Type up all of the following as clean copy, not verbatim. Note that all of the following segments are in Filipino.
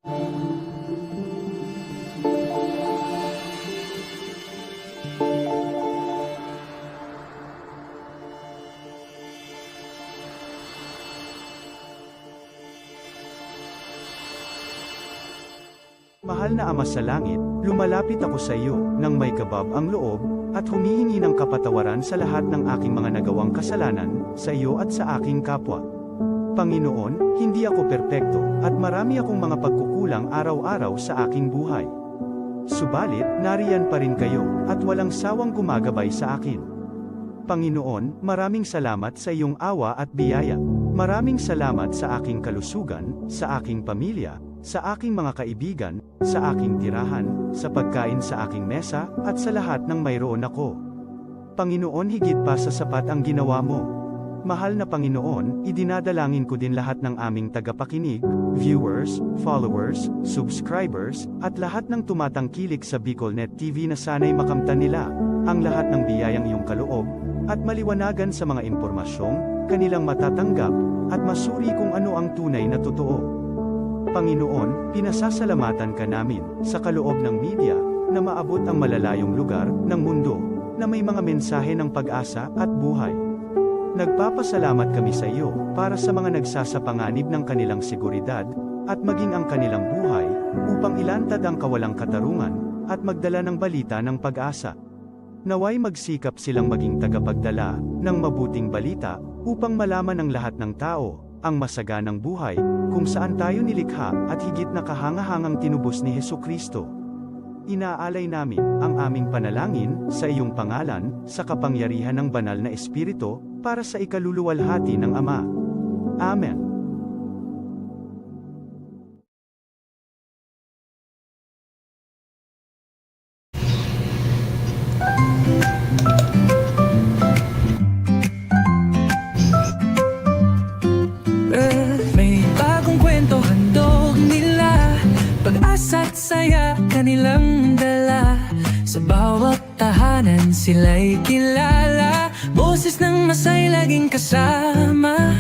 Mahal na Ama sa langit, lumalapit ako sa iyo, nang may kabab ang loob, at humihingi ng kapatawaran sa lahat ng aking mga nagawang kasalanan, sa iyo at sa aking kapwa. Panginoon, hindi ako perpekto, at marami akong mga pagkukulang araw-araw sa aking buhay. Subalit, nariyan pa rin kayo, at walang sawang gumagabay sa akin. Panginoon, maraming salamat sa iyong awa at biyaya. Maraming salamat sa aking kalusugan, sa aking pamilya, sa aking mga kaibigan, sa aking tirahan, sa pagkain sa aking mesa, at sa lahat ng mayroon ako. Panginoon, higit pa sa sapat ang ginawa mo. Mahal na Panginoon, idinadalangin ko din lahat ng aming tagapakinig, viewers, followers, subscribers, at lahat ng tumatangkilik sa BicolNet TV na sana'y makamtan nila ang lahat ng biyayang iyong kaloob, at maliwanagan sa mga impormasyong kanilang matatanggap, at masuri kung ano ang tunay na totoo. Panginoon, pinasasalamatan ka namin, sa kaloob ng media, na maabot ang malalayong lugar, ng mundo, na may mga mensahe ng pag-asa, at buhay. Nagpapasalamat kami sa iyo, para sa mga nagsasapanganib ng kanilang seguridad, at maging ang kanilang buhay, upang ilantad ang kawalang katarungan, at magdala ng balita ng pag-asa. Naway magsikap silang maging tagapagdala, ng mabuting balita, upang malaman ng lahat ng tao, ang masaganang buhay, kung saan tayo nilikha, at higit na kahangahangang tinubos ni Hesukristo. Inaalay namin ang aming panalangin sa iyong pangalan, sa kapangyarihan ng banal na Espiritu, para sa ikaluluwalhati ng Ama. Amen. May bagong kwento handog nila, pag-asa't saya kanilang dala. Sa bawat tahanan sila'y kilala, boses ng masay laging kasama.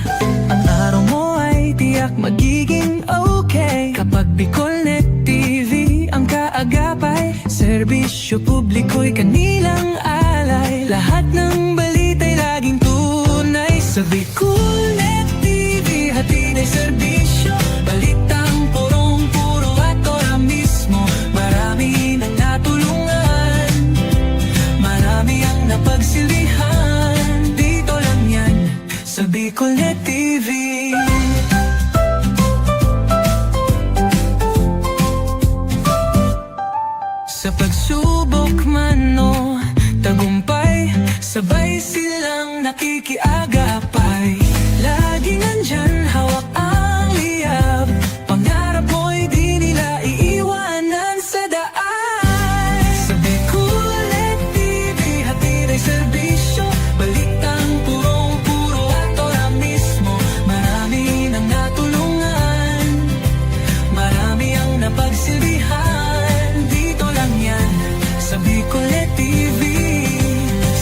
Ang araw mo ay tiyak magiging okay, kapag BicolNet TV ang kaagapay. Serbisyo publiko'y kanilang alay, lahat ng balita'y laging tunay. Sa BicolNet TV hatid ay serbisyo, balitang purong-puro at ora mismo. Marami nang natulungan, marami ang napagsilbihan. Dito lang yan, sa BicolNet TV. Sa pagsubok man o tagumpay, sabay silang nakikiagapay. Laging nandyan, hawak ang liyab, pangarap mo'y di nila iiwanan sa daan. Sa BicolNet TV hatid ay serbisyo, balitang purong-puro at ora mismo. Marami nang natulungan, marami ang napagsilbihan. Dito lang yan, sa BicolNet TV.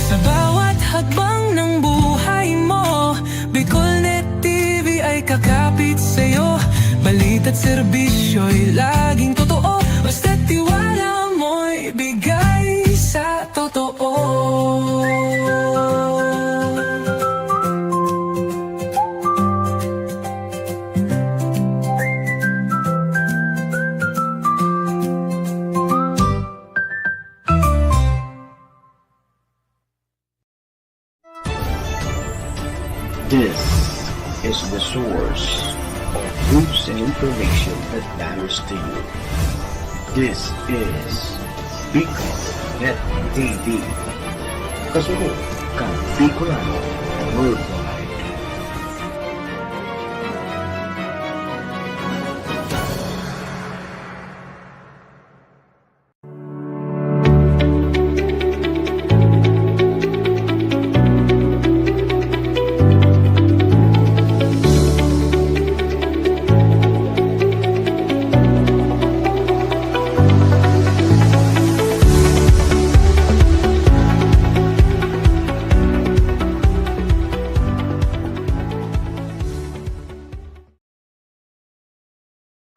Sa bawat hakbang ng buhay mo, BicolNet TV ay kakapit sa'yo. Balita't serbisyo'y laging totoo, basta't tiwala mo'y bigay sa totoo. This is the source of news and information that matters to you. This is BicolNet TV. Kasunod kang Bicolano Worldwide.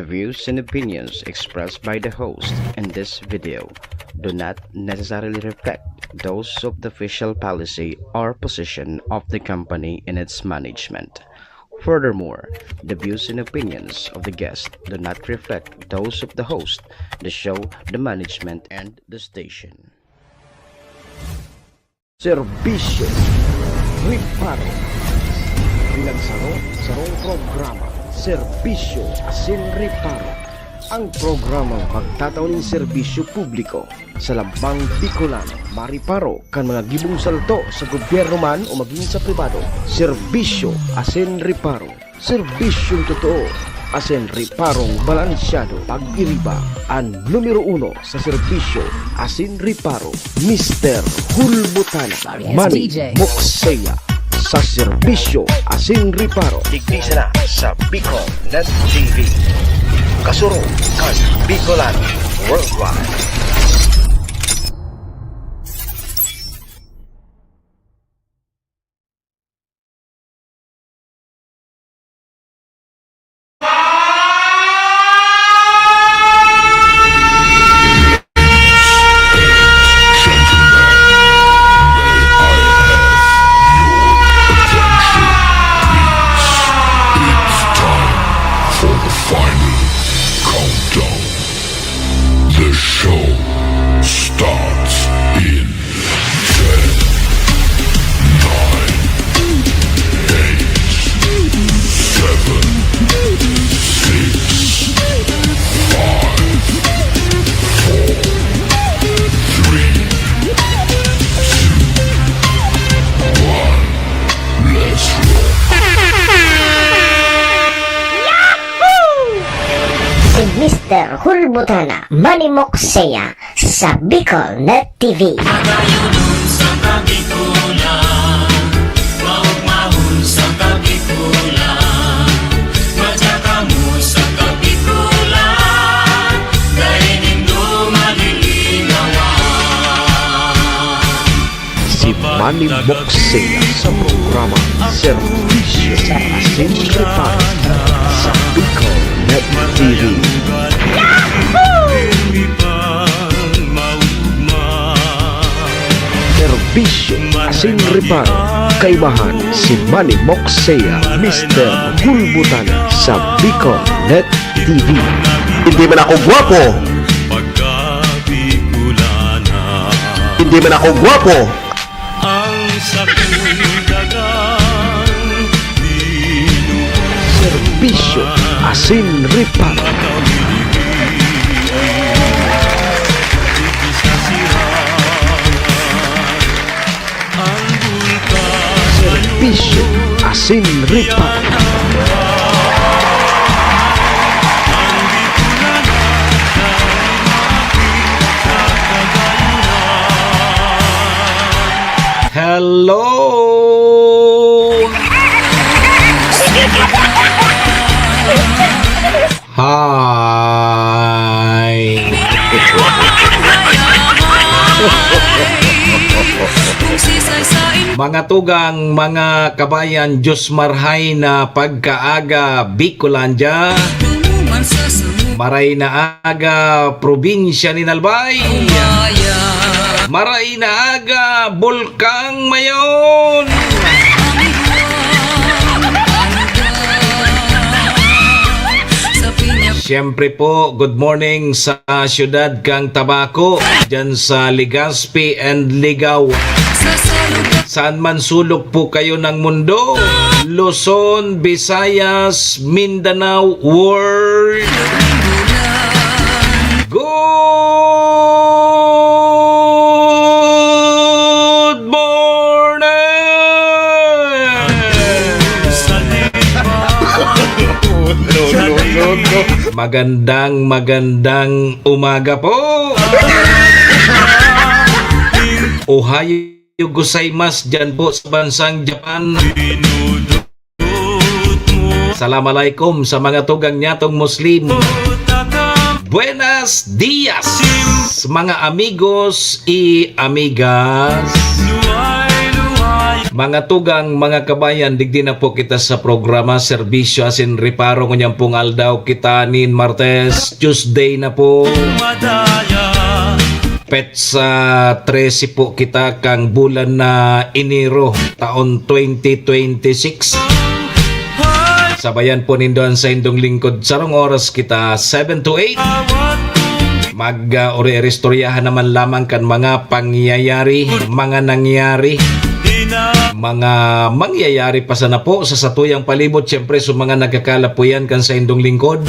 views and opinions expressed by the host in this video do not necessarily reflect those of the official policy or position of the company and its management. Furthermore, the views and opinions of the guest do not reflect those of the host, the show, the management, and the station. Serbisyo Riparo Pinagsaro-sarong programa Serbisyo Asin Riparo. Ang programang pagtataon ng serbisyo publiko sa Lambang Bicolano, Mariparo kan mga gibong salto sa gobyerno man o maging sa pribado. Serbisyo Asin Riparo. Serbisyong totoo asin riparong balansyado. Pag-iriba ang numero 1 sa serbisyo asin riparo, Mr. Hulbutana Manny Moxeya sa serbisyo asin riparo. Tignisa na sa Bicol Net TV. Kasuro kan Bicolano Worldwide. The show starts in 10, 9, 8, 7, 6, 5, 4, 3, 2, 1. Let's roll. Si Mr. Hulbutana Manny Moxeya sa Bicol Net TV. Magayudon sa Kabikulan, maugmahon sa Kabikulan, matsakamu sa Kabikulan, dahil nindo malilinawan. Si Manny Moxeya sa programa Serbisyo Asin Riparo sa Bicol Net TV. Serbisyo Asin Riparo. Kaibahan si Manny Moxeya, Mr. Hulbutana sa Bicol Net TV. Hindi man ako gwapo. Hindi man ako gwapo. Serbisyo Asin Riparo. Serbisyo Asin Riparo. Hello. Hi. Mga tugang, mga kabayan, Diyos marhay na pagkaaga Bicolandia, maray na aga probinsya ni Nalbay, maray na aga Bulkang Mayon. Siyempre po, good morning sa siyudad kang Tabaco, dyan sa Legazpi and Ligaw. Saan man sulok po kayo ng mundo, Luzon, Visayas, Mindanao, world. Good morning! Magandang umaga po. Ohayo gozaimasu dyan po sa bansang Japan. Assalamualaikum sa mga tugang nyatong Muslim. Buenos dias mga amigos y amigas. Mga tugang, mga kabayan, digdi na po kita sa programa Serbisyo Asin Reparo ngunyang pong aldaw kita nin Martes, Tuesday na po. Petsa 13 po kita kang bulan na Enero taon 2026. Sabayan po nindoan sa indong lingkod sarong oras kita 7 to 8. Mag-ori-istoryahan naman lamang kan mga pangyayari, mga nangyari, mga mangyayari pa sana po sa satuyang palibot. Siyempre sa mga nagkakala po yan kan sa indong lingkod.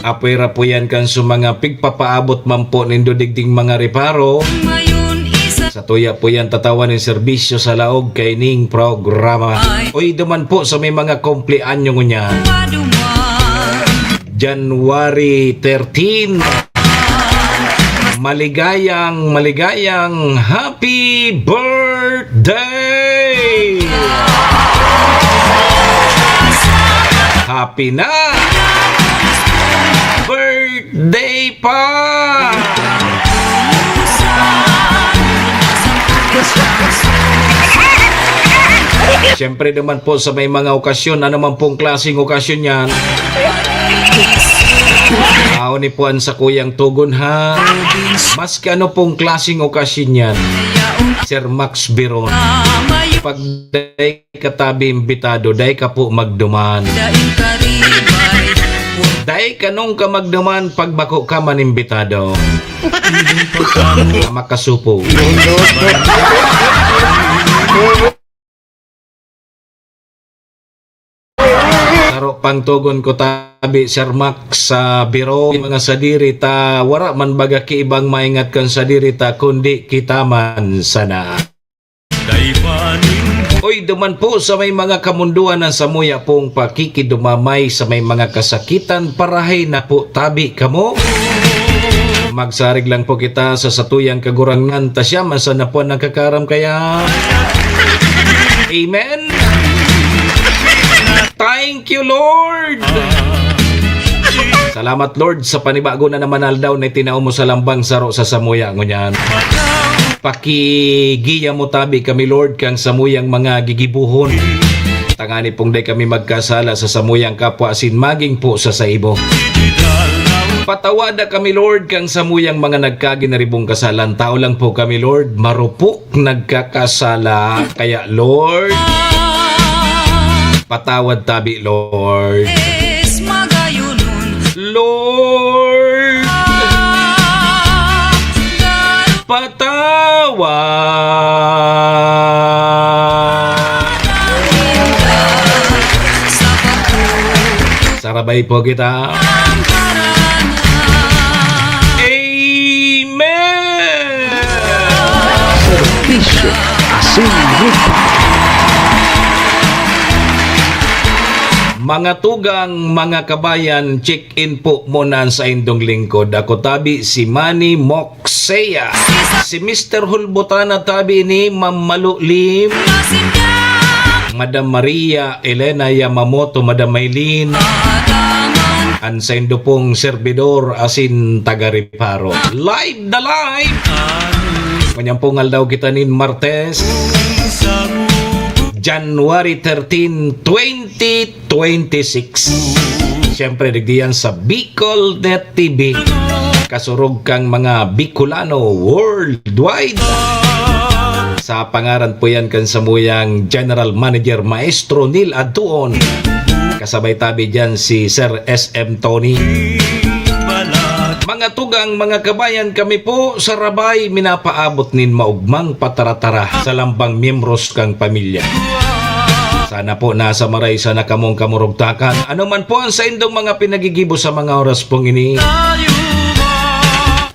Apera po yan kan sa mga pigpapaabot man po nindo digding mga reparo. Sa tuya po yan tatawan ng serbisyo sa laog kay ning programa. Uy, duman po sa may mga kumpleanyo niya. January 13. Maligayang happy birthday! Happy na! Birthday pa! Siyempre naman po sa may mga okasyon, ano man pong klaseng okasyon yan. Ni po sa kuyang tugon ha. Maski ano pong klaseng okasyon yan, Sir Max Biron, pag day katabi imbitado, day ka po magduman. Day kanong ka magduman pag bako ka man imbitado. Makasupo. Saro pang tugon ko tabi Sir Max sa biro mga sadiri ta wara man baga ki ibang maingat kan sadiri ta kundi kita man sana. Oy, duman po sa may mga kamunduan ng samuya pong pakikidumamay sa may mga kasakitan, parahay na po tabi kamo. Magsarig lang po kita sa satuyang kagurangan tasya masana po nakakaram kaya. Amen. Thank you, Lord! Salamat, Lord, sa panibago na naman aldaw na tinao mo sa lambang saro sa samuya ngunyan. Pakigiya mo tabi kami, Lord, kang samuyang mga gigibuhon. Tangani pong day kami magkasala sa samuyang kapwa asin maging po sa saibo. Patawada kami, Lord, kang samuyang mga nagkaginaribong kasalan. Tao lang po kami, Lord, marupok nagkakasala. Kaya, Lord, patawad tabi, Lord. Lord, patawad. Sarabay po kita. Amen. Serbisyo Asin Reparo. Mga tugang, mga kabayan, check-in po muna sa indong lingkod. Ako tabi si Manny Moxea. Si Mr. Hulbutana tabi ni Ma'am Malulim, Madam Maria Elena Yamamoto, Madam Maylin, ang sa indo pong servidor asin taga-reparo. Live na live! Kanyang pong aldaw kita nin Martes, January 13, 2026. Siyempre, digdiyan sa Bicol Net TV. Kasurog kang mga Bicolano worldwide. Sa pangaran po yan kan samuyang General Manager Maestro Neil Adtuon. Kasabay tabi dyan si Sir SM Tony. Mga tugang, mga kabayan, kami po sa Rabay minapaabot nin maugmang pataratara sa lambang miyembros kang pamilya. Sana po nasa maray sana kamong kamurugtakan. Ano man po ang sa indong mga pinagigibo sa mga oras pong ini.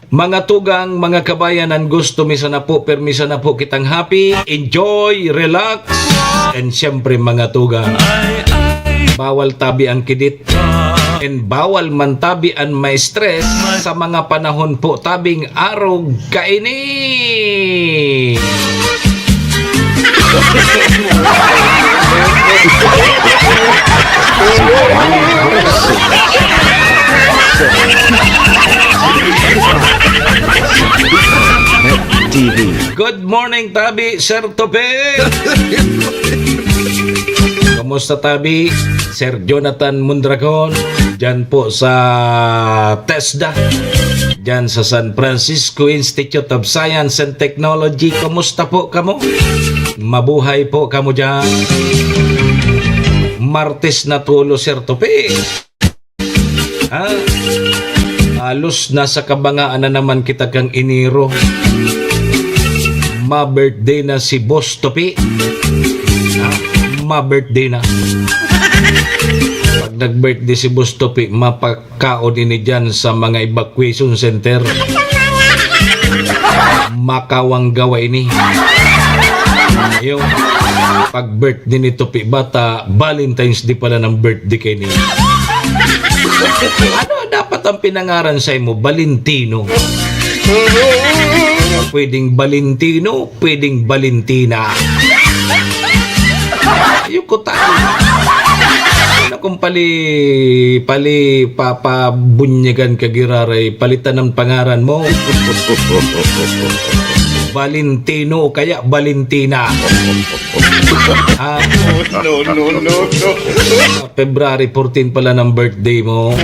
Mga tugang, mga kabayan, ang gusto misa na po, permisa na po kitang happy, enjoy, relax, and syempre mga tugang, bawal tabi ang kidit. And bawal man tabi ang may stress sa mga panahon po tabing araw kaini. TV. Good morning, Tabi, Sir Tope. Kamusta, Tabi? Sir Jonathan Mondragon, dyan po sa TESDA, dyan sa San Francisco Institute of Science and Technology. Kamusta po kamo? Mabuhay po kamo dyan. Martes na tulo, Sir Tope. Halos nasa kabangaan na naman kita kang Enero. Ma-birthday na si Boss Tope. Ma-birthday na. Pag nag-birthday si Boss Tope, mapakaon ini dyan sa mga evacuation center. Makawang gawa ini. Yung pag birthday ni Tope bata, Valentine's Day pala ng birthday kay niya. Ano dapat ang pinangaran sa mo? Valentino. Pwedeng Valentino, pwedeng Valentina. Ayun ko tayo. Ano kung papabunyagan ka giraray, palitan ng pangaran mo. Valentino o kaya Valentina. No. February 14 pala ng birthday mo.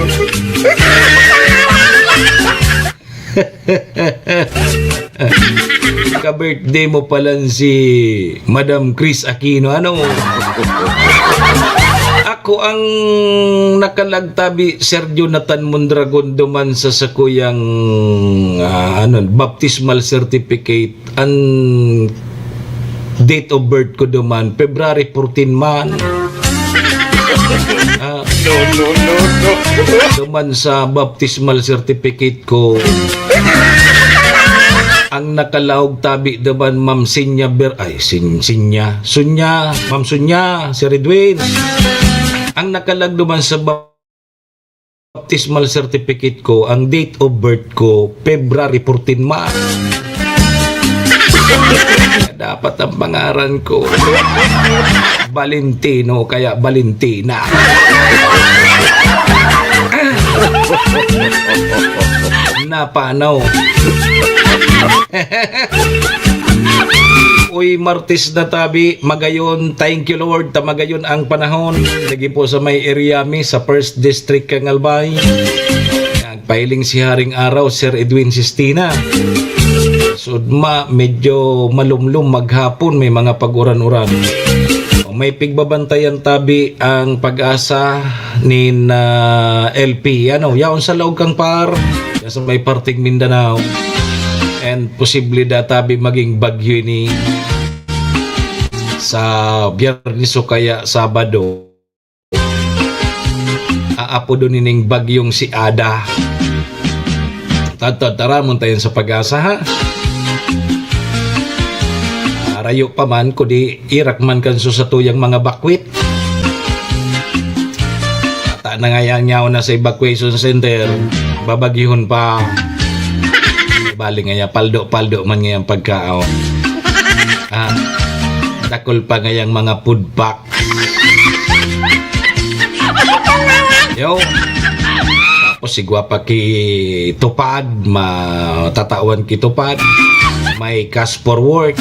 Ka-birthday mo pala si Madam Chris Aquino. Ano? Ako ang nakalagtabi, Sir Jonathan Mondragon, duman sa sakuyang baptismal certificate. Ang date of birth ko duman, February 14 man. No. Duman sa baptismal certificate ko. Ang nakalawag tabi duman, Ma'am Sinya Ma'am Sunya, Sir Edwin. Ang nakalag duman sa baptismal certificate ko, ang date of birth ko, February 14 ma. Dapat ang pangaran ko Valentino kaya Valentina. Napanaw. Uy, Martes na tabi, magayon, thank you Lord, tamagayon ang panahon. Lagi po sa may area mi, sa 1st District kang Albay. Nagpailing si Haring Araw, Sir Edwin Sistina. Sudma, medyo malumlum maghapon, may mga pag-uran-uran. May pigbabantayan tabi ang Pag-asa ni LP. Yaon sa laog kang par, sa may parting Mindanao. And posible databi maging bagyo ni sa Biyernes o kaya Sabado. Aapo doon nining bagyong si Ada. Tara tayon sa Pag-asa ha. Rayo pa man ko di irak man kanso sa tuyang mga bakwit. Ata na ngayon na sa evacuation center, babagyihon pa. Bali nga paldo man ngayang pagkao. Takol pa ngayang mga food pack. Yo. Tapos sigwa pa ki tupad, matatawan ki tupad. May cash for work.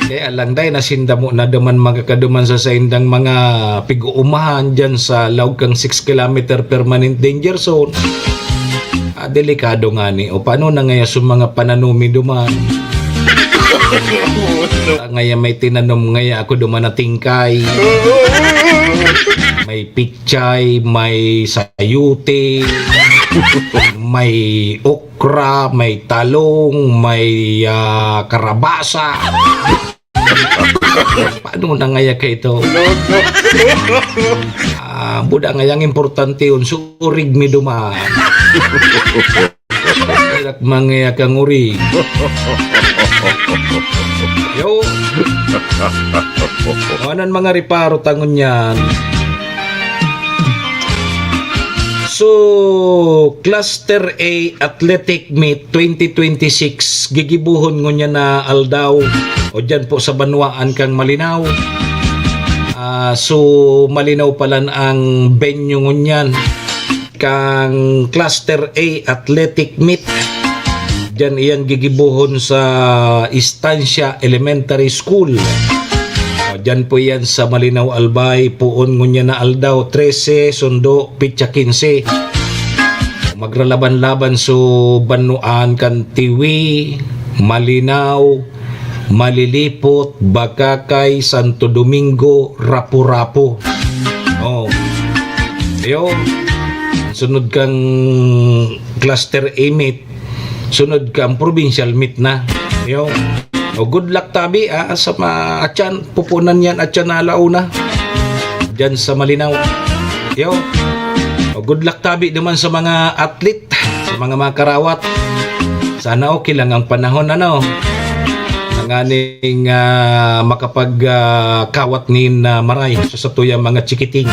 Kaya lang day nasinda mo na duman magkakaduman sa indang mga pig-uumahan dyan sa laog kang 6 km permanent danger zone. Delikado nga ni. O paano na ngaya sa mga pananumi duman? Ngaya may tinanom ngaya ako duman na tingkay. May pichay, may sayute, may okra, may talong, may karabasa. Paano na ngaya ka ito? Buda ngayang importante yun, surig mi duman. Irak mangya kang uri. Yo. Anan mga riparo tangon yan. So, Cluster A Athletic Meet 2026 gigibuhon ngunya na aldaw o dyan po sa Banwaan kang Malinaw. So, Malinaw palan ang venue ngunyan kang Cluster A Athletic Meet Diyan iyan gigibuhon sa Estancia Elementary School. Diyan po yan sa Malinaw Albay, puon ngunya na aldaw 13 sundo pitsa 15. Magralaban-laban so Banuan kan Tiwi, Malinaw, Malilipot, Bakakay, Santo Domingo, Rapu-Rapu. Oh. Yo. Sunod kang cluster A meet, sunod kang provincial meet na. Yo. O good luck tabi sa atyan, pupunan yan atyan na alauna dyan sa Malinaw. Yo. O good luck tabi naman sa mga athlete, sa mga karawat. Sana okay lang ang panahon ang aning makapag kawat nin maray sa tuyang mga chikiting.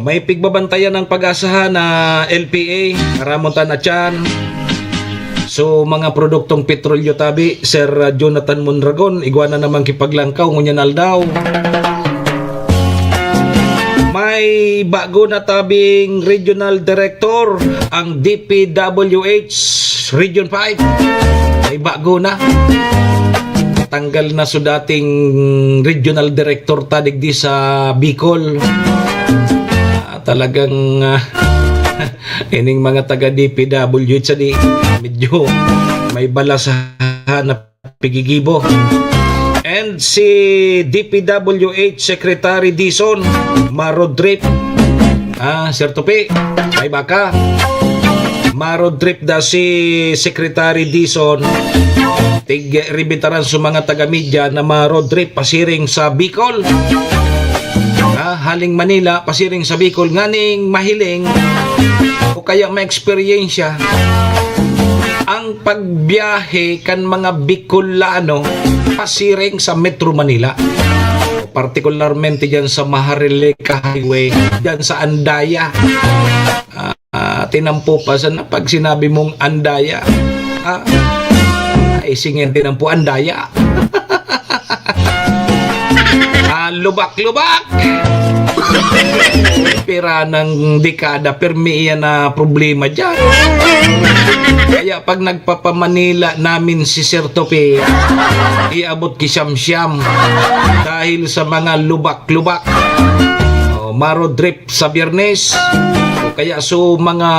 May pigbabantayan ng pag-asahan na LPA, Ramontan Atyan. So, mga produktong petrolyo tabi, Sir Jonathan Mondragon, igwana naman kipaglangkaw, ngunyan aldaw. May bago na tabing Regional Director, ang DPWH Region 5. May bago na. Tanggal na so dating Regional Director tadigdi sa Bicol. Talagang ining mga taga DPWH sa di medyo may balasahan na pigigibo. And si DPWH Secretary Dison Marodrip, Sir Tupi, may baka Marodrip da si Secretary Dison, tig-ribitaran sa mga taga-media na Marodrip pasiring sa Bicol, haling Manila pasiring sa Bicol, nganing mahiling o kaya ma-experiensya ang pagbiyahe kan mga Bicolano pasiring sa Metro Manila, partikularmente dyan sa Maharlika Highway, dyan sa Andaya. Tinampo pa sa pag sinabi mong Andaya, ay singin tinampo Andaya. Lubak-lubak. Pira ng dekada, permi yan na problema dyan. Kaya pag nagpapamanila namin si Sir Tope, iabot ki siyam-siyam dahil sa mga lubak-lubak. Marodrip sa Biyernes. Kaya so mga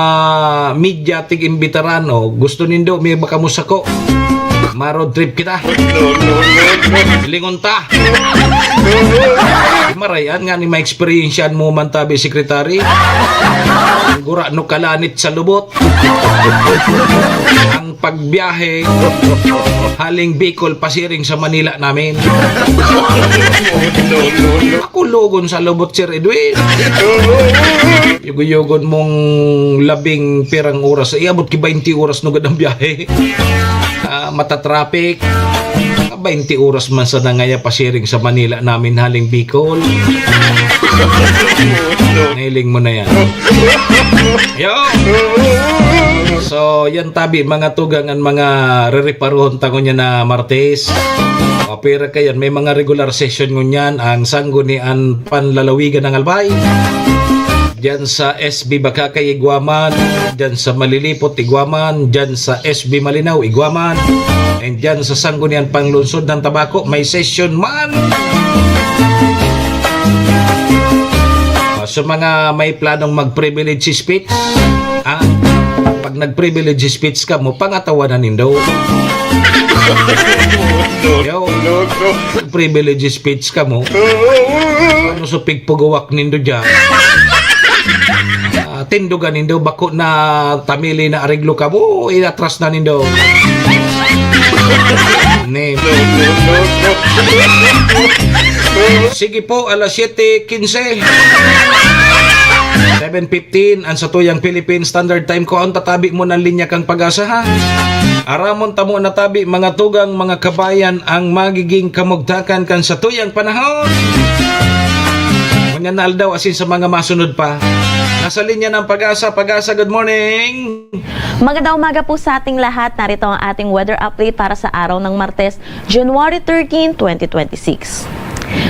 media tig-imbitaran, gusto nindo may baka musako, Marodrip kita. Lingon ta. Marayan nga ni ma-experiensyan mo man tabi, Sekretary. Gura no kalanit sa lubot. Ang pagbiyahe haling Bicol pasiring sa Manila namin. Ako logon sa lubot, Sir Edwin. Yugo-yugon mong labing pirang oras. Iabot ki 20 oras no gadang biyahe. Mata-traffic. 20 oras man sa nangaya pasiring sa Manila namin haling Bicol. Nailing mo na yan. Yo! So, yan tabi mga tugangan, mga re-reparohon tango niya na Martes. Pero kayan, may mga regular session ngunyan ang sanggunian panlalawigan ng Albay. Diyan sa SB Bakakay, Iguaman. Diyan sa Malilipot, Iguaman. Diyan sa SB Malinaw, Iguaman. And diyan sa Sanggunian Panglungsod ng Tabako, may session man. So mga may planong mag-privilege speech, pag nag-privilege speech ka mo, pangatawanan nindo. Yo, privilege speech ka mo, ano so pigpugawak nindo dyan. Tindugan nindo, bako na tamili na ariglo ka mo, inatras na nindo. Name. Sige po, alas 7:15. 7:15 ang satuyang Philippine Standard Time ko ang tatabi mo ng linya kang pag-asa ha. Aramon tamo na tabi mga tugang mga kabayan ang magiging kamugtakan kan satuyang panahon. Manyanal daw asin sa mga masunod pa. Nasa linya ng pag-asa, good morning! Magandang umaga po sa ating lahat. Narito ang ating weather update para sa araw ng Martes, January 13, 2026.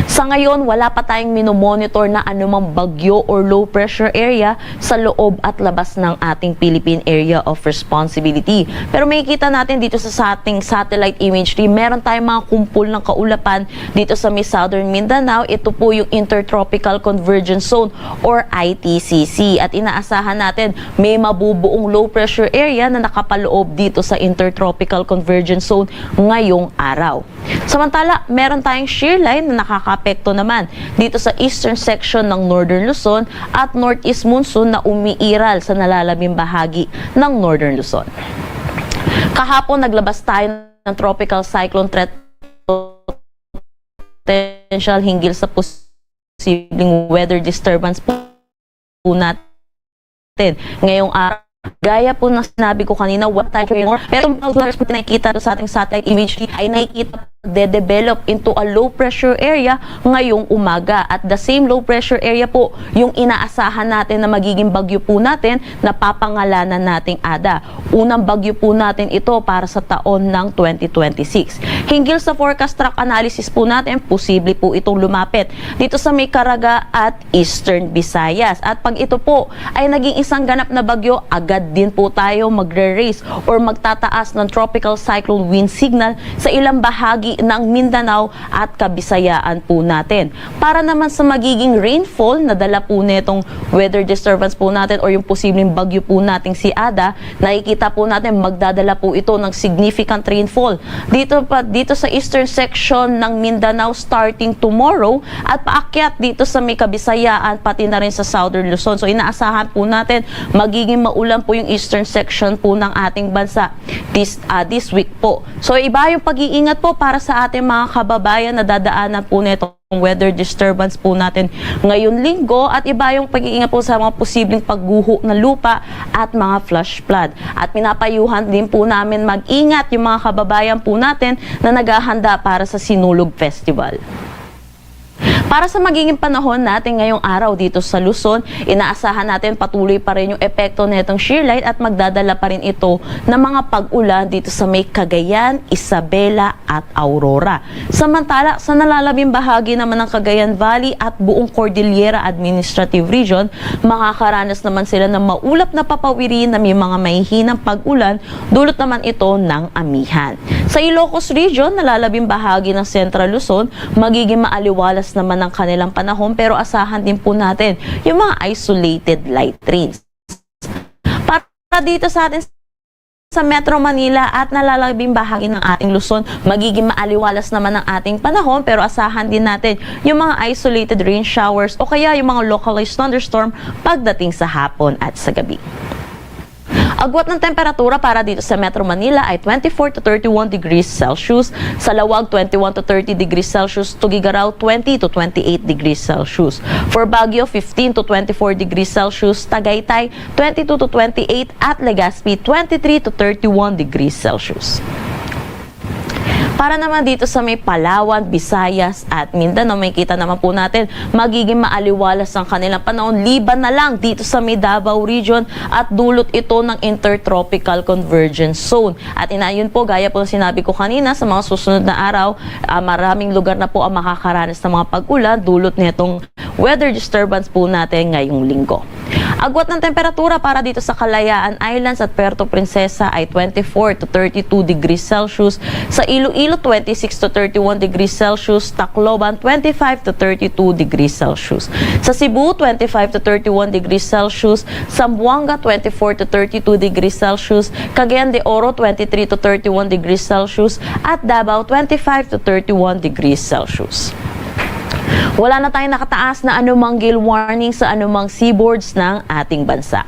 Sa ngayon, wala pa tayong minomonitor na anumang bagyo or low pressure area sa loob at labas ng ating Philippine Area of Responsibility. Pero makikita natin dito sa ating satellite imagery, meron tayong mga kumpul ng kaulapan dito sa may Southern Mindanao. Ito po yung Intertropical Convergence Zone or ITCC. At inaasahan natin may mabubuong low pressure area na nakapaloob dito sa Intertropical Convergence Zone ngayong araw. Samantala, meron tayong shear line na nakakapekto naman dito sa eastern section ng Northern Luzon at northeast monsoon na umiiral sa nalalabing bahagi ng Northern Luzon. Kahapon, naglabas tayo ng tropical cyclone threat potential hinggil sa posibleng weather disturbance po natin ngayong araw. Gaya po ng sinabi ko kanina, what time more. Pero yung pag-flowers po nakikita sa ating satellite image ay nakikita de-develop into a low pressure area ngayong umaga. At the same low pressure area po yung inaasahan natin na magiging bagyo po natin na papangalanan nating Ada. Unang bagyo po natin ito para sa taon ng 2026. Hinggil sa forecast track analysis po natin, posible po itong lumapit dito sa may Caraga at Eastern Visayas. At pag ito po ay naging isang ganap na bagyo, agad din po tayo magre-raise or magtataas ng tropical cyclone wind signal sa ilang bahagi ng Mindanao at Kabisayaan po natin. Para naman sa magiging rainfall na dala po netong weather disturbance po natin or yung posibleng bagyo po nating si Ada, nakikita po natin magdadala po ito ng significant rainfall dito sa eastern section ng Mindanao starting tomorrow at paakyat dito sa may Kabisayaan pati na rin sa Southern Luzon. So inaasahan po natin magiging maulan po yung eastern section po ng ating bansa this week po. So iba yung pag-iingat po para sa ating mga kababayan na dadaanan po nito weather disturbance po natin ngayon linggo at iba yung pag-iingat po sa mga posibleng pagguho ng lupa at mga flash flood. At pinapayuhan din po namin mag-ingat yung mga kababayan po natin na naghahanda para sa Sinulog Festival. Para sa magiging panahon natin ngayong araw dito sa Luzon, inaasahan natin patuloy pa rin yung epekto nitong shear line at magdadala pa rin ito ng mga pag-ulan dito sa may Cagayan, Isabela at Aurora. Samantala, sa nalalabing bahagi naman ng Cagayan Valley at buong Cordillera Administrative Region, makakaranas naman sila ng maulap na papawirin na may mga mahihinang pag-ulan, dulot naman ito ng amihan. Sa Ilocos Region, nalalabing bahagi ng Central Luzon, magiging maaliwalas naman ng kanilang panahon pero asahan din po natin yung mga isolated light rains. Para dito sa atin sa Metro Manila at nalalabing bahagi ng ating Luzon, magiging maaliwalas naman ang ating panahon pero asahan din natin yung mga isolated rain showers o kaya yung mga localized thunderstorm pagdating sa hapon at sa gabi. Agwat ng temperatura para dito sa Metro Manila ay 24 to 31 degrees Celsius, sa Lawag 21 to 30 degrees Celsius, Tugigaraw 20 to 28 degrees Celsius. For Baguio 15 to 24 degrees Celsius, Tagaytay 22 to 28 at Legazpi 23 to 31 degrees Celsius. Para naman dito sa may Palawan, Visayas at Mindanao, may kita naman po natin magiging maaliwalas ang kanilang panahon liban na lang dito sa may Davao Region at dulot ito ng Intertropical Convergence Zone. At inayon po, gaya po sinabi ko kanina, sa mga susunod na araw, maraming lugar na po ang makakaranas ng mga pag-ulan dulot nitong weather disturbance po natin ngayong linggo. Agwat ng temperatura para dito sa Kalayaan Islands at Puerto Princesa ay 24 to 32 degrees Celsius, sa Iloilo 26 to 31 degrees Celsius, Tacloban 25 to 32 degrees Celsius, sa Cebu 25 to 31 degrees Celsius, Zamboanga 24 to 32 degrees Celsius, Cagayan de Oro 23 to 31 degrees Celsius at Davao 25 to 31 degrees Celsius. Wala na tayong nakataas na anumang gale warning sa anumang seaboards ng ating bansa.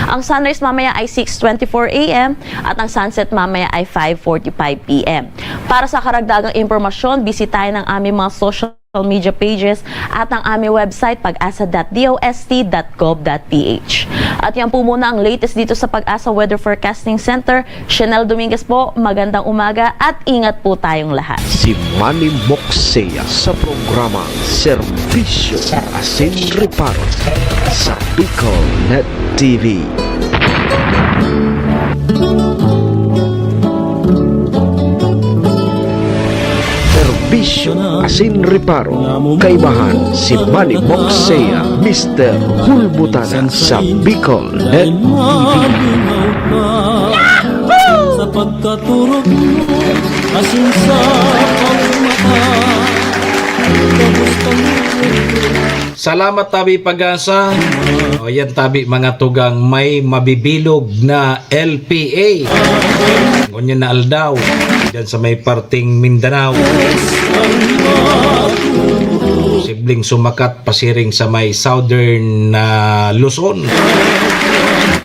Ang sunrise mamaya ay 6:24 AM at ang sunset mamaya ay 5:45 PM. Para sa karagdagang impormasyon, bisitahin ang aming mga social media pages at ang aming website pag-asa.dost.gov.ph. At yan po muna ang latest dito sa Pag-asa Weather Forecasting Center. Chanel Dominguez po, magandang umaga at ingat po tayong lahat. Si Manny Moxea sa programa Serbisyo Asin Reparo sa Bicol Net TV. Serbisyo Asin Reparo. Kaibahan si Manny Moxea, Mr. Hulbutana sa Bicol Net Sa pagkaturog mo, asin sa pagmata. Kamusta mo? Salamat tabi pag-asa. O yan tabi mga tugang may mabibilog na LPA. Ngunyan na aldaw. Diyan sa may parting Mindanao. Sibling sumakat pasiring sa may southern Luzon.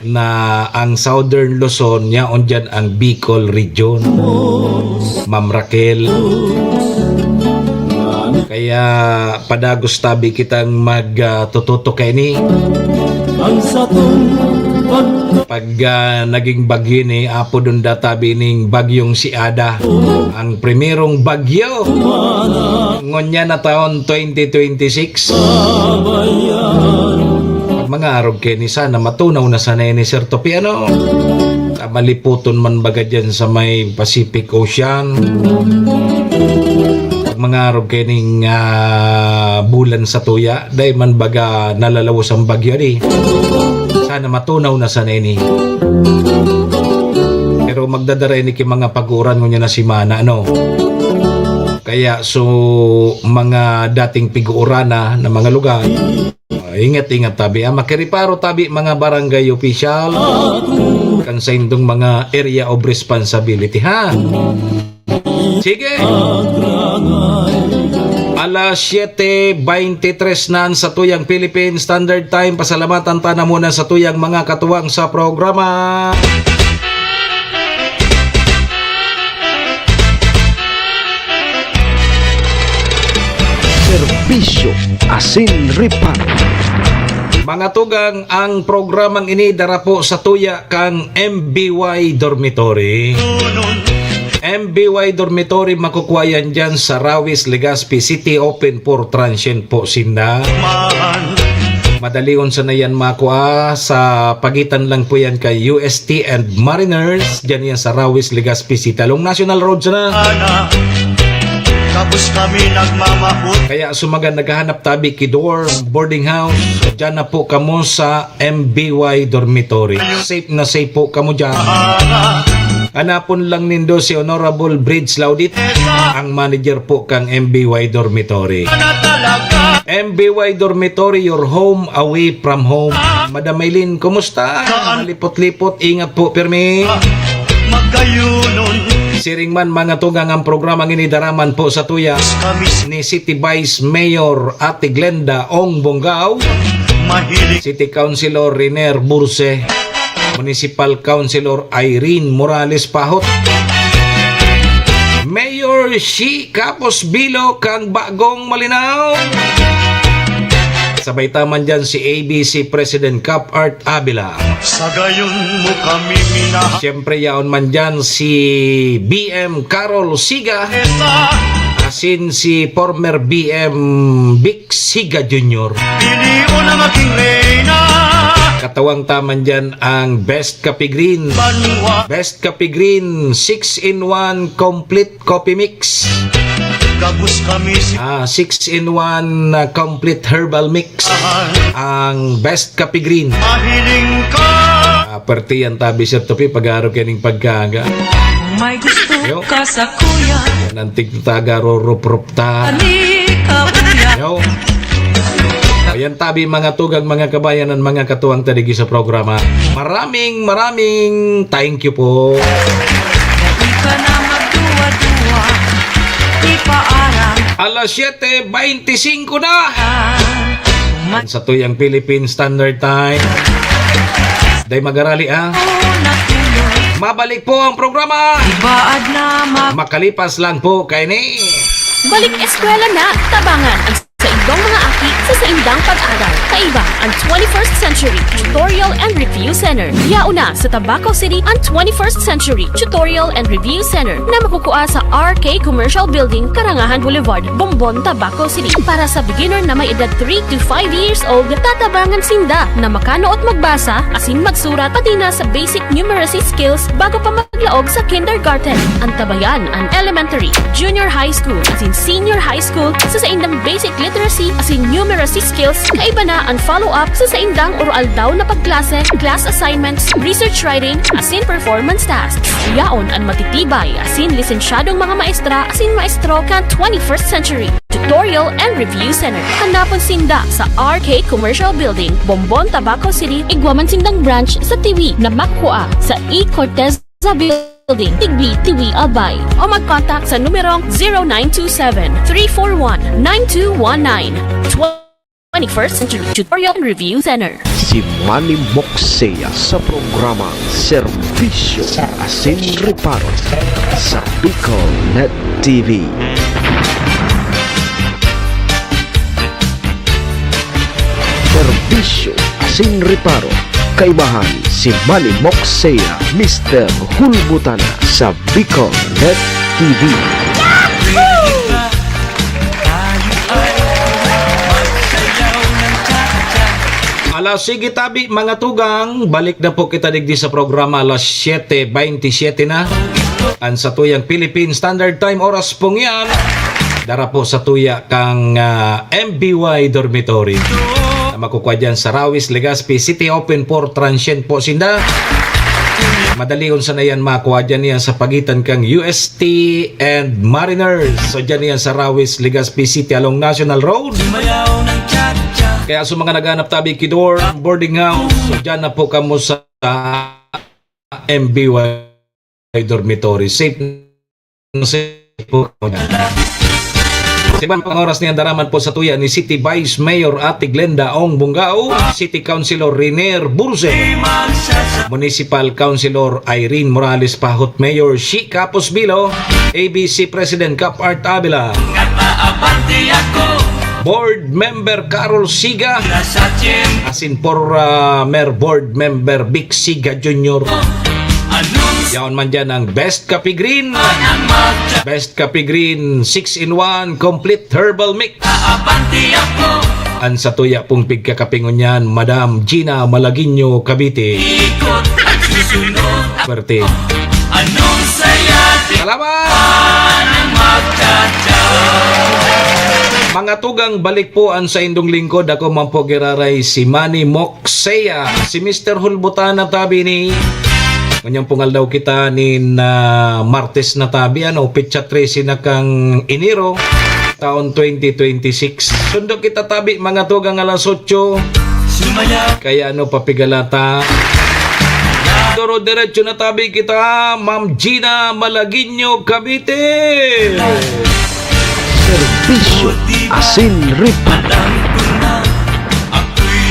Na ang southern Luzon, yaon dyan ang Bicol region. Ma'am Raquel. Kaya padagos tabi kitang magtututo kay ni. Ang satong Pag naging bagyo ni Apo Dunda tabi ning bagyong si Ada. Ang primerong bagyo. Ngonya na taon 2026. Pag mga arog kay ni sana matunaw na sana ni Sir Topiano. Maliputon man baga dyan sa may Pacific Ocean. Mga arog kining bulan sa tuya dahil man baga nalalawas ang bagyo ni sana matunaw na sana ini pero magdadara ni ki mga paguran ngunya na si Mana no kaya so mga dating piguurana na mga lugar ingat-ingat tabi makiriparo tabi mga barangay official kan sa indong mga area of responsibility ha. Sige. Alas 7:23 na sa tuyang Philippine Standard Time. Pasalamatan ta na muna sa tuyang mga katuwang sa programa. Serbisyo Asin Reparo. Mga tugang, ang programang ini darapo sa tuya kang MBY Dormitory. MBY Dormitory makukuhayan dyan sa Rawis, Legazpi City, open for transient po sinda. Madalion sa na yan makuha sa pagitan lang po yan kay UST and Mariners. Dyan yan sa Rawis, Legazpi City. Along National Road na. Tapos kami nagmamahot. Kaya sumagan naghahanap tabi kidor boarding house. Dyan na po kamo sa MBY Dormitory. Safe na safe po kamo dyan. Hanapon lang nindo si Honorable Bridge Laudit, ang manager po kang MBY Dormitory. MBY Dormitory, your home away from home. Madam Maylin, kumusta? Malipot-lipot, ingat po, pirmi. Magkayunon. Siring man mga tugang ang programang inidaraman po sa tuya ni City Vice Mayor Ate Glenda Ong Bonggao, Mahilig. City Councilor Riner Burse, Municipal Councilor Irene Morales Pahot, Mayor Shi Capos Bilo kang Bagong Malinaw. Sabay taman dyan si ABC President Cap Art Abila. Sa gayon mo kami minahal. Siyempre yaon man dyan si BM Carol Siga. Asin si former BM Vic Siga Jr. Piliw ng aking reyna. Katawang taman dyan ang Best Coffee Green. Banwa. Best Coffee Green 6-in-1 complete coffee mix. Gabus kami sa 6-in-1 complete herbal mix. Ang Best Coffee Green. mahiling ka. Perti yan tabi Sir Topi pag-aro kaning pagkaga. May gusto Yo. ka sa kuya, Nantig taga rurup ta. ani ka uya. Yo. Ayan tabi mga tugang mga kabayanan mga katuwang taligi sa programa. Maraming thank you po. Di ka na magduwa-duwa, di paarang Alas 7:25 na. man Sa tuyang Philippine Standard Time. Day magarali natulog. Mabalik po ang programa. Ibaad na Makalipas lang po kay ni. Balik eskwela na, tabangan ang sa ibang mga aki sa indang pag-aral. Kaiba ang 21st Century Tutorial and Review Center. Yauna sa Tabaco City ang 21st Century Tutorial and Review Center na makukuha sa RK Commercial Building, Karangahan Boulevard, Bombon, Tabaco City. Para sa beginner na may edad 3 to 5 years old, tatabangan sinda na makano at magbasa, asin magsurat, pati na sa basic numeracy skills bago pa maglaog sa kindergarten. Ang tabayan ang elementary, junior high school, asin senior high school sa indang basic literacy asin numeracy skills, kaiba na ang follow-up sa indang oral daw na pagklase, class assignments, research writing, asin performance tasks. Yaon ang matitibay asin lisensyadong mga maestra asin maestro kan 21st Century Tutorial and Review Center. Hanapon sinda sa RK Commercial Building, Bombon, Tabaco City. Igwaman sindang branch sa TV na makuha sa E. Cortez Building, Tigbi, Tiwi, Albay. O mag-contact sa numerong 0927-341-9219. 21st Century Tutorial and Review Center. Si Manny Moxea sa programa Serbisyo Asin Reparo sa Bicol Net TV. Serbisyo Asin Reparo, kaibahan si Manny Moxea, Mr. Hulbutana sa Bicol Net TV. Alas sige tabi mga tugang, balik na po kita digdi sa programa alas 7:27 na. Ang sa tuyang Philippine Standard Time oras pong yan. Dara po sa tuya kang MBY Dormitory. Na makukuha dyan sa Rawis, Legazpi City, open for transient po sinda. Madalion sa na yan makuha dyan yan sa pagitan kang UST and Mariners. So dyan yan sa Rawis, Legazpi City along National Road. Kaya sa mga naghanap tabi kidor, boarding house, so dyan na po kamo sa MBY Dormitory. Safe po kamo dyan. Sa ibang pang oras niyan, daraman po sa tuya ni City Vice Mayor Ate Glenda Ong Bungao, City Councilor Riner Burse, Municipal Councilor Irene Morales Pahot, Mayor Shi Capos Bilo, ABC President Cap Art Avila, Board Member Carol Siga, asin Mayor Board Member Vic Siga Jr. Yaon man dyan ang Best Coffee Green, Best Coffee Green 6-in-1 Complete Herbal Mix. Ang sa tuya pong pigkakapingon yan, Madam Gina Malaguinho Cavite. Swerte. Salamat! Mga tugang, balik po ang sa indong lingkod. Ako man po giraray si Manny Moxea, si Mr. Hulbutana tabi ni kanyang pungal daw kita ni Martes na tabi, Pitsa 13 na kang Enero taon 2026. Sundo kita tabi mga tugang alas 8. Kaya papigalata. Doro diretso na tabi kita, Ma'am Gina Malaguinho Cavite. Serbisyo Asin Reparo.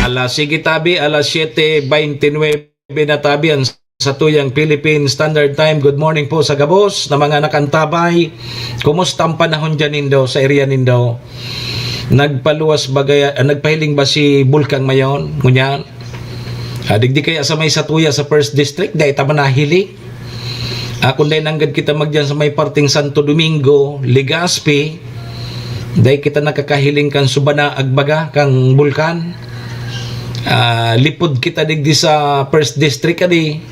Alas sige tabi, alas 7:29 na tabi ang sa tuyang Philippine Standard Time. Good morning po sa gabos na mga nakantabay. Kumusta ang panahon dyan nindo sa area nindo? Nagpaluwas bagay, nagpahiling ba si Bulkang Mayon? Ngunyan? Digdi kaya sa may satuya sa First District, dahil tama nahili. Kung dahil nanggad kita magdyan sa may parting Santo Domingo, Legazpi, dahil kita nakakahiling kan subana agbaga kang Bulkan. Lipod kita digdi sa First District kadi.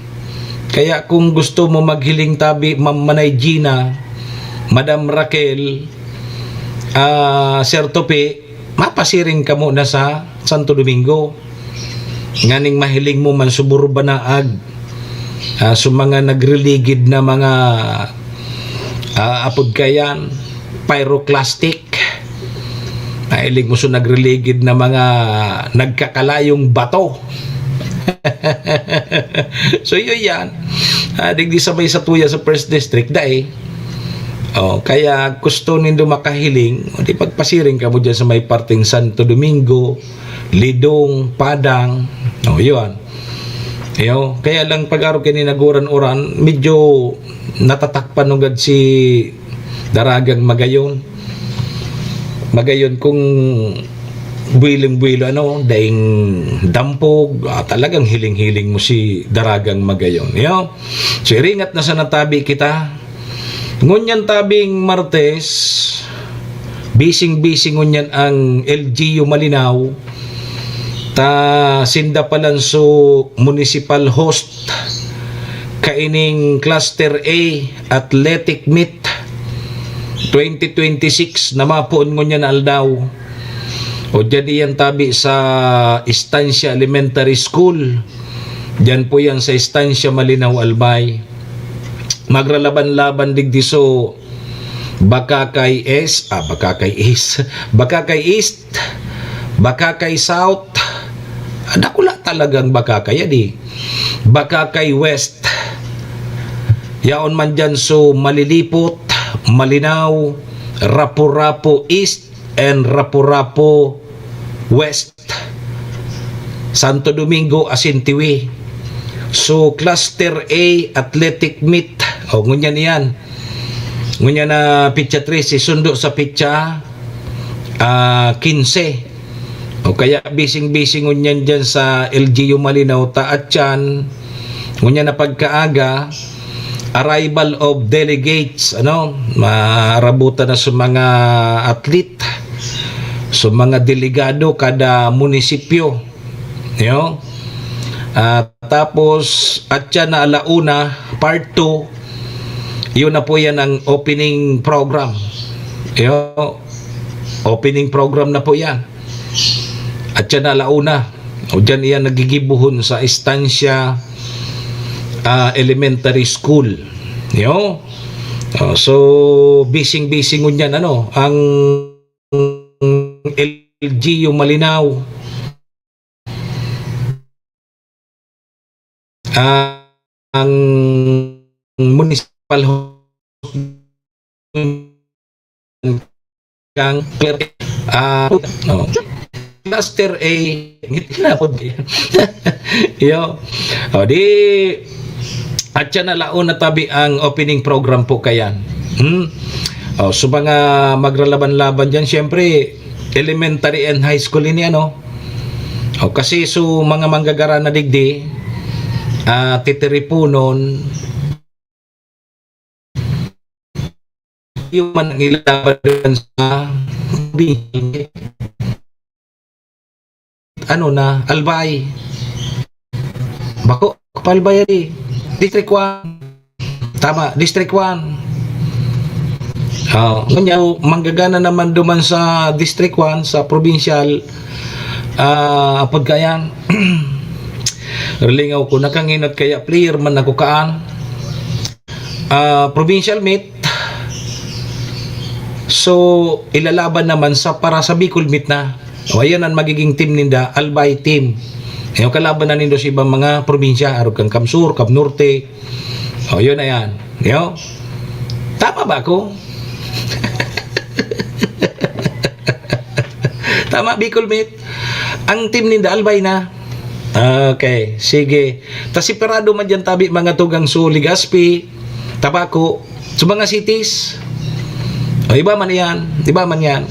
Kaya kung gusto mo maghiling tabi, Ma'am Manay Gina, Madam Raquel, Sir Tope, mapasiring ka muna sa Santo Domingo. Nganing mahiling mo man suburba na ag so mga nagreligid na mga apod kayan, pyroclastic. Mahiling mo so nagreligid na mga nagkakalayong bato. So yun yan. Digdi sabay sa tuya sa First District dahil kaya gusto nindo makahiling, di pagpasiring ka mo dyan sa may parting Santo Domingo, Lidong, Padang. Yun. Kaya lang pag-araw kininaguran-uran, medyo natatakpan nungad si Daragang Magayon. Magayon kung buwiling-buwilo daing dampog, talagang hiling-hiling mo si daragang magayon. So iringat na sa natabi kita. Ngunyan tabing Martes, bising-bising ngunyan ang LGU Malinaw, ta sinda palanso municipal host kaining Cluster A Athletic Meet 2026 na mapuon ngunyan aldaw. O dyan yan tabi sa Estancia Elementary School. Dyan po yan sa Estancia Malinaw, Albay. Magralaban-laban digdiso Bakakay East, Bakakay East, Bakakay South. Nakula talagang Bakakay di. Bakakay West. Yaon man dyan so Malilipot, Malinaw, Rapu-Rapu East and Rapu-Rapu West, Santo Domingo, Asintiwi. So Cluster A Athletic Meet, ngunyan yan, ngunyan na pitsa 13 sundo sa pitsa 15. O kaya bising-bising ngunyan dyan sa LGU Malinaw taat yan, ngunyan na pagkaaga arrival of delegates, marabutan na sa mga athlete, sa mga delegado kada munisipyo. Tapos at yan na alauna part 2, yun na po yan ang opening program. Opening program na po yan. At yan na alauna, o dyan yan nagigibuhon sa Estancia Elementary School. So bising-bising ngunyan ang LGU Malinaw. Ang municipal kang Cluster A di at siya na laon na tabi ang opening program po kayan. So mga magralaban-laban dyan, syempre elementary and high school ini kasi so mga manggagara na digdi titiripunon yung man ilaban sa Albay bako Albay District 1. Tama, District 1. Ganyan, manggagana naman duman sa District 1, sa provincial pagkayang relingaw ko nakanginot kaya player man ako kaan provincial meet. So ilalaban naman para sa Bicol meet na. Ayan ang magiging team ninda, Albay team. Yung kalaban na nindo sa ibang mga probinsya, arog kang Kamsur, Cab Norte. Yun na yan. Tama ba ako? Tama, Bicol Meet. Ang team ninda Albay na. Okay, sige. Tasiperado man dyan tabi mga tugang so Legazpi, Tabaco, sa mga cities. Iba man yan. Iba man yan.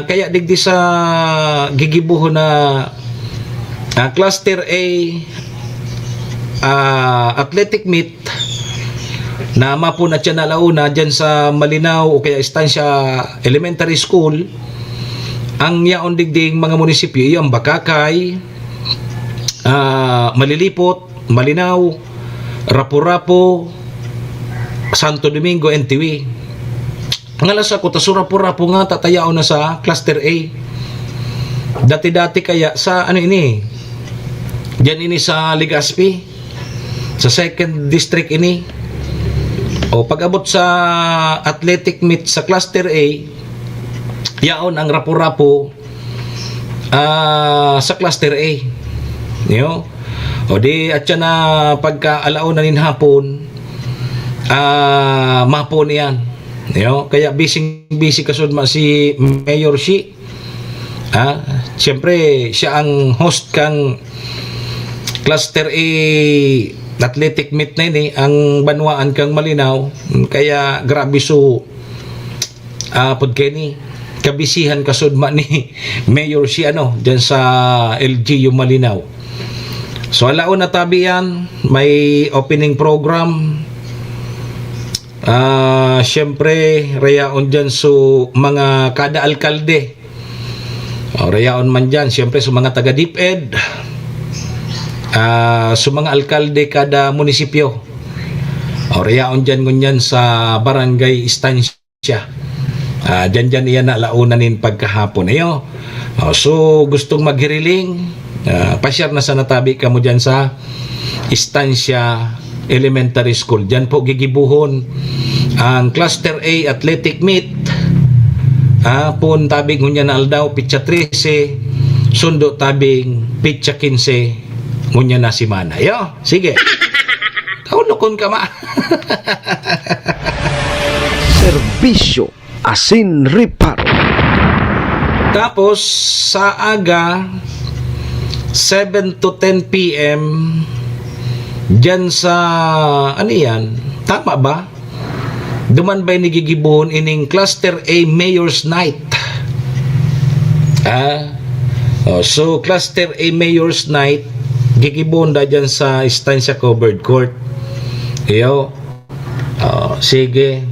Kaya digdi sa gigibuho na Cluster A Athletic Meet na mapo na siya na launa dyan sa Malinaw o kaya Estancia Elementary School. Ang yaon digding mga munisipyo yung Bakakay, Malilipot, Malinaw, Rapu-Rapu, Santo Domingo, NTV. Ang alas ako, tasura-purapo nga tatayaw na sa Cluster A. Dati-dati kaya sa diyan ini sa Legazpi, sa 2nd District ini. O pag-abot sa Athletic Meet sa Cluster A, yaon ang Rapu-Rapu sa Cluster A. O di at siya na pagka-alaon na nin hapon, mapon yan. Kaya busy kasud si Mayor Shi. Siyempre siya ang host kang Cluster A Athletic Meet na ini, ang banwaan kang Malinaw. Kaya grabe so podkeni kabisihan kasudma ni Mayor si dyan sa LGU Malinaw. So alaon na tabi yan, may opening program. Siyempre rayaon dyan so mga kada alkalde. Rayaon man dyan, siyempre sa mga taga DepEd, sa mga alkalde kada munisipyo. Rayaon dyan ngunyan sa barangay istansya. Dyan iyan na launanin pagkahapon. So gustong maghiriling, pasyar na sa natabi ka mo dyan sa Istansya Elementary School. Dyan po gigibuhon ang Cluster A Athletic Meet. Pun tabing ngunyan na aldaw pitsa 13, sundo tabing pitsa 15 ngunyan na simana. Sige. Kaunukon ka ma. Serbisyo asin reparo. Tapos sa aga 7 to 10 PM dyan sa tama ba? Duman ba'y nagigibuhon ining Cluster A Mayor's Night? So Cluster A Mayor's Night gigibuhon da dyan sa Estancia Covered Court. Sige.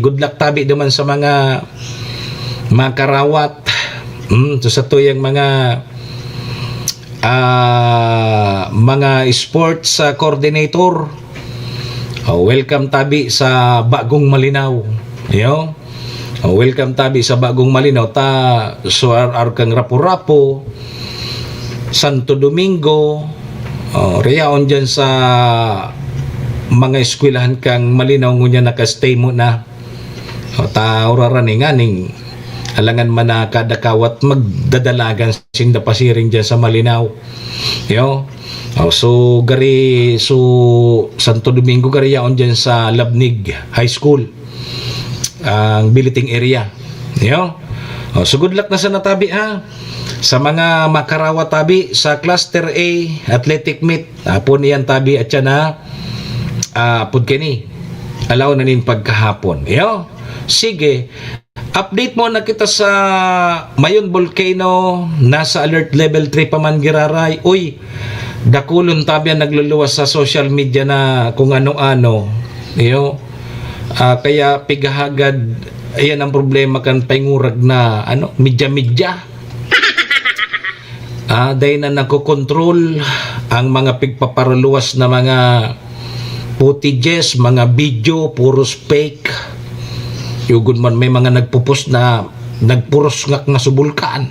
Good luck tabi naman sa mga karawat. So sa tuyang mga sports coordinator. Welcome tabi sa Bagong Malinaw. Welcome tabi sa Bagong Malinaw. So kang Rapu-Rapu, Santo Domingo, rayaon dyan sa mga eskwelahan kang Malinaw ngunya nakastay mo na. Tauraraning aning alangan man na kada kawat magdadalagan sing dapasiring dyan sa Malinaw. So Santo Domingo gari yaon dyan sa Labnig High School, ang Biliting area. So good luck na sa natabi sa mga makarawa tabi sa Cluster A Athletic Meet. Apon iyan tabi at siya na pudkeni alaw na nin pagkahapon. Sige, update mo na kita sa Mayon Volcano. Nasa alert level 3 pa man giraray. Uy, dakulon tabian nagluluwas sa social media na kung ano-ano. Kaya pigahagad ayan ang problema kan pangurag na midya-midya. Dahil na nagkokontrol ang mga pigpaparuluwas na mga footages, mga video, puros fake. Yugod man may mga nagpupos na nagpuros ngak nga subulkan.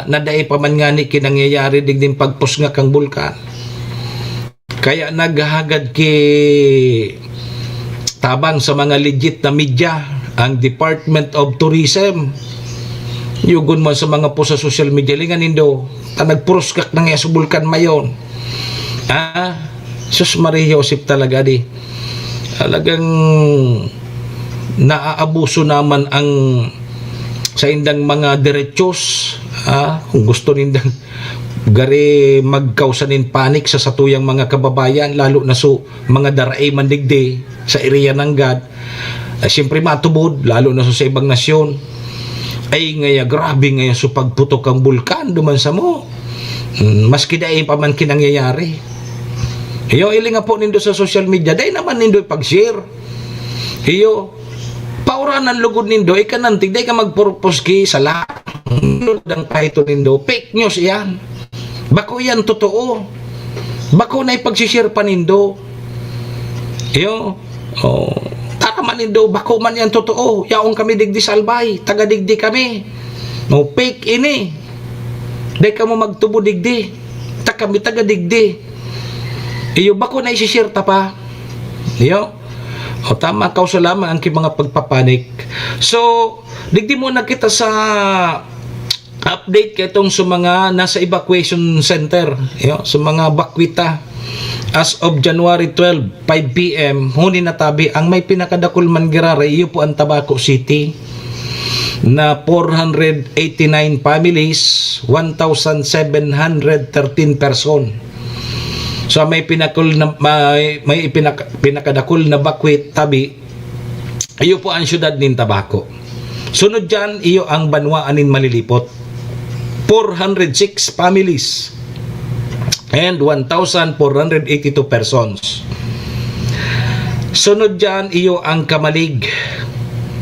Naday pa man nga ni kinangyayari digding pagpus ngak ang bulkan. Kaya naghahagad tabang sa mga legit na media ang Department of Tourism. Yugod man sa mga po sa social media lingan nindo nagpuros ngak nga subulkan mayon. Sus Maria Josep talaga di. Talagang naaabuso naman ang sa indang mga derechos. Kung gusto nindang gari magkausanin panik sa satuyang mga kababayan, lalo na mga daray mandigdi sa area ng God. Siyempre matubod, lalo na sa ibang nasyon. Ay ngaya grabe ngaya sa pagputok ang bulkan duman sa mo. Maski dahi pa man kinangyayari. Ili nga po nindo sa social media, dahil naman nindo pag-share. Pauranan lugod nindo, ikanantig, dahil ka magpurpos sa lahat. Ang kahito nindo, fake news yan. Bako yan totoo. Bako na ipag-share pa nindo. Tara man nindo, bako man yan totoo. Yaong kami digdi salbay, taga-digdi kami. Fake ini. Dahil ka mo magtubo digdi. Kami taga-digdi. Bako na isi-share ta pa. Tama, kausa lamang ang mga pagpapanik. So, digdi muna kita sa update kitong sa mga nasa evacuation center. Sa mga bakwita. As of January 12, 5 PM, huni natabi ang may pinakadakul man girare, iyo po ang Tabaco City na 489 families, 1,713 person. So may pinakadakul na bakwit tabi, iyo po ang syudad nin Tabaco. Sunod dyan, iyo ang Banwa Anin Malilipot. 406 families and 1,482 persons. Sunod dyan, iyo ang Kamalig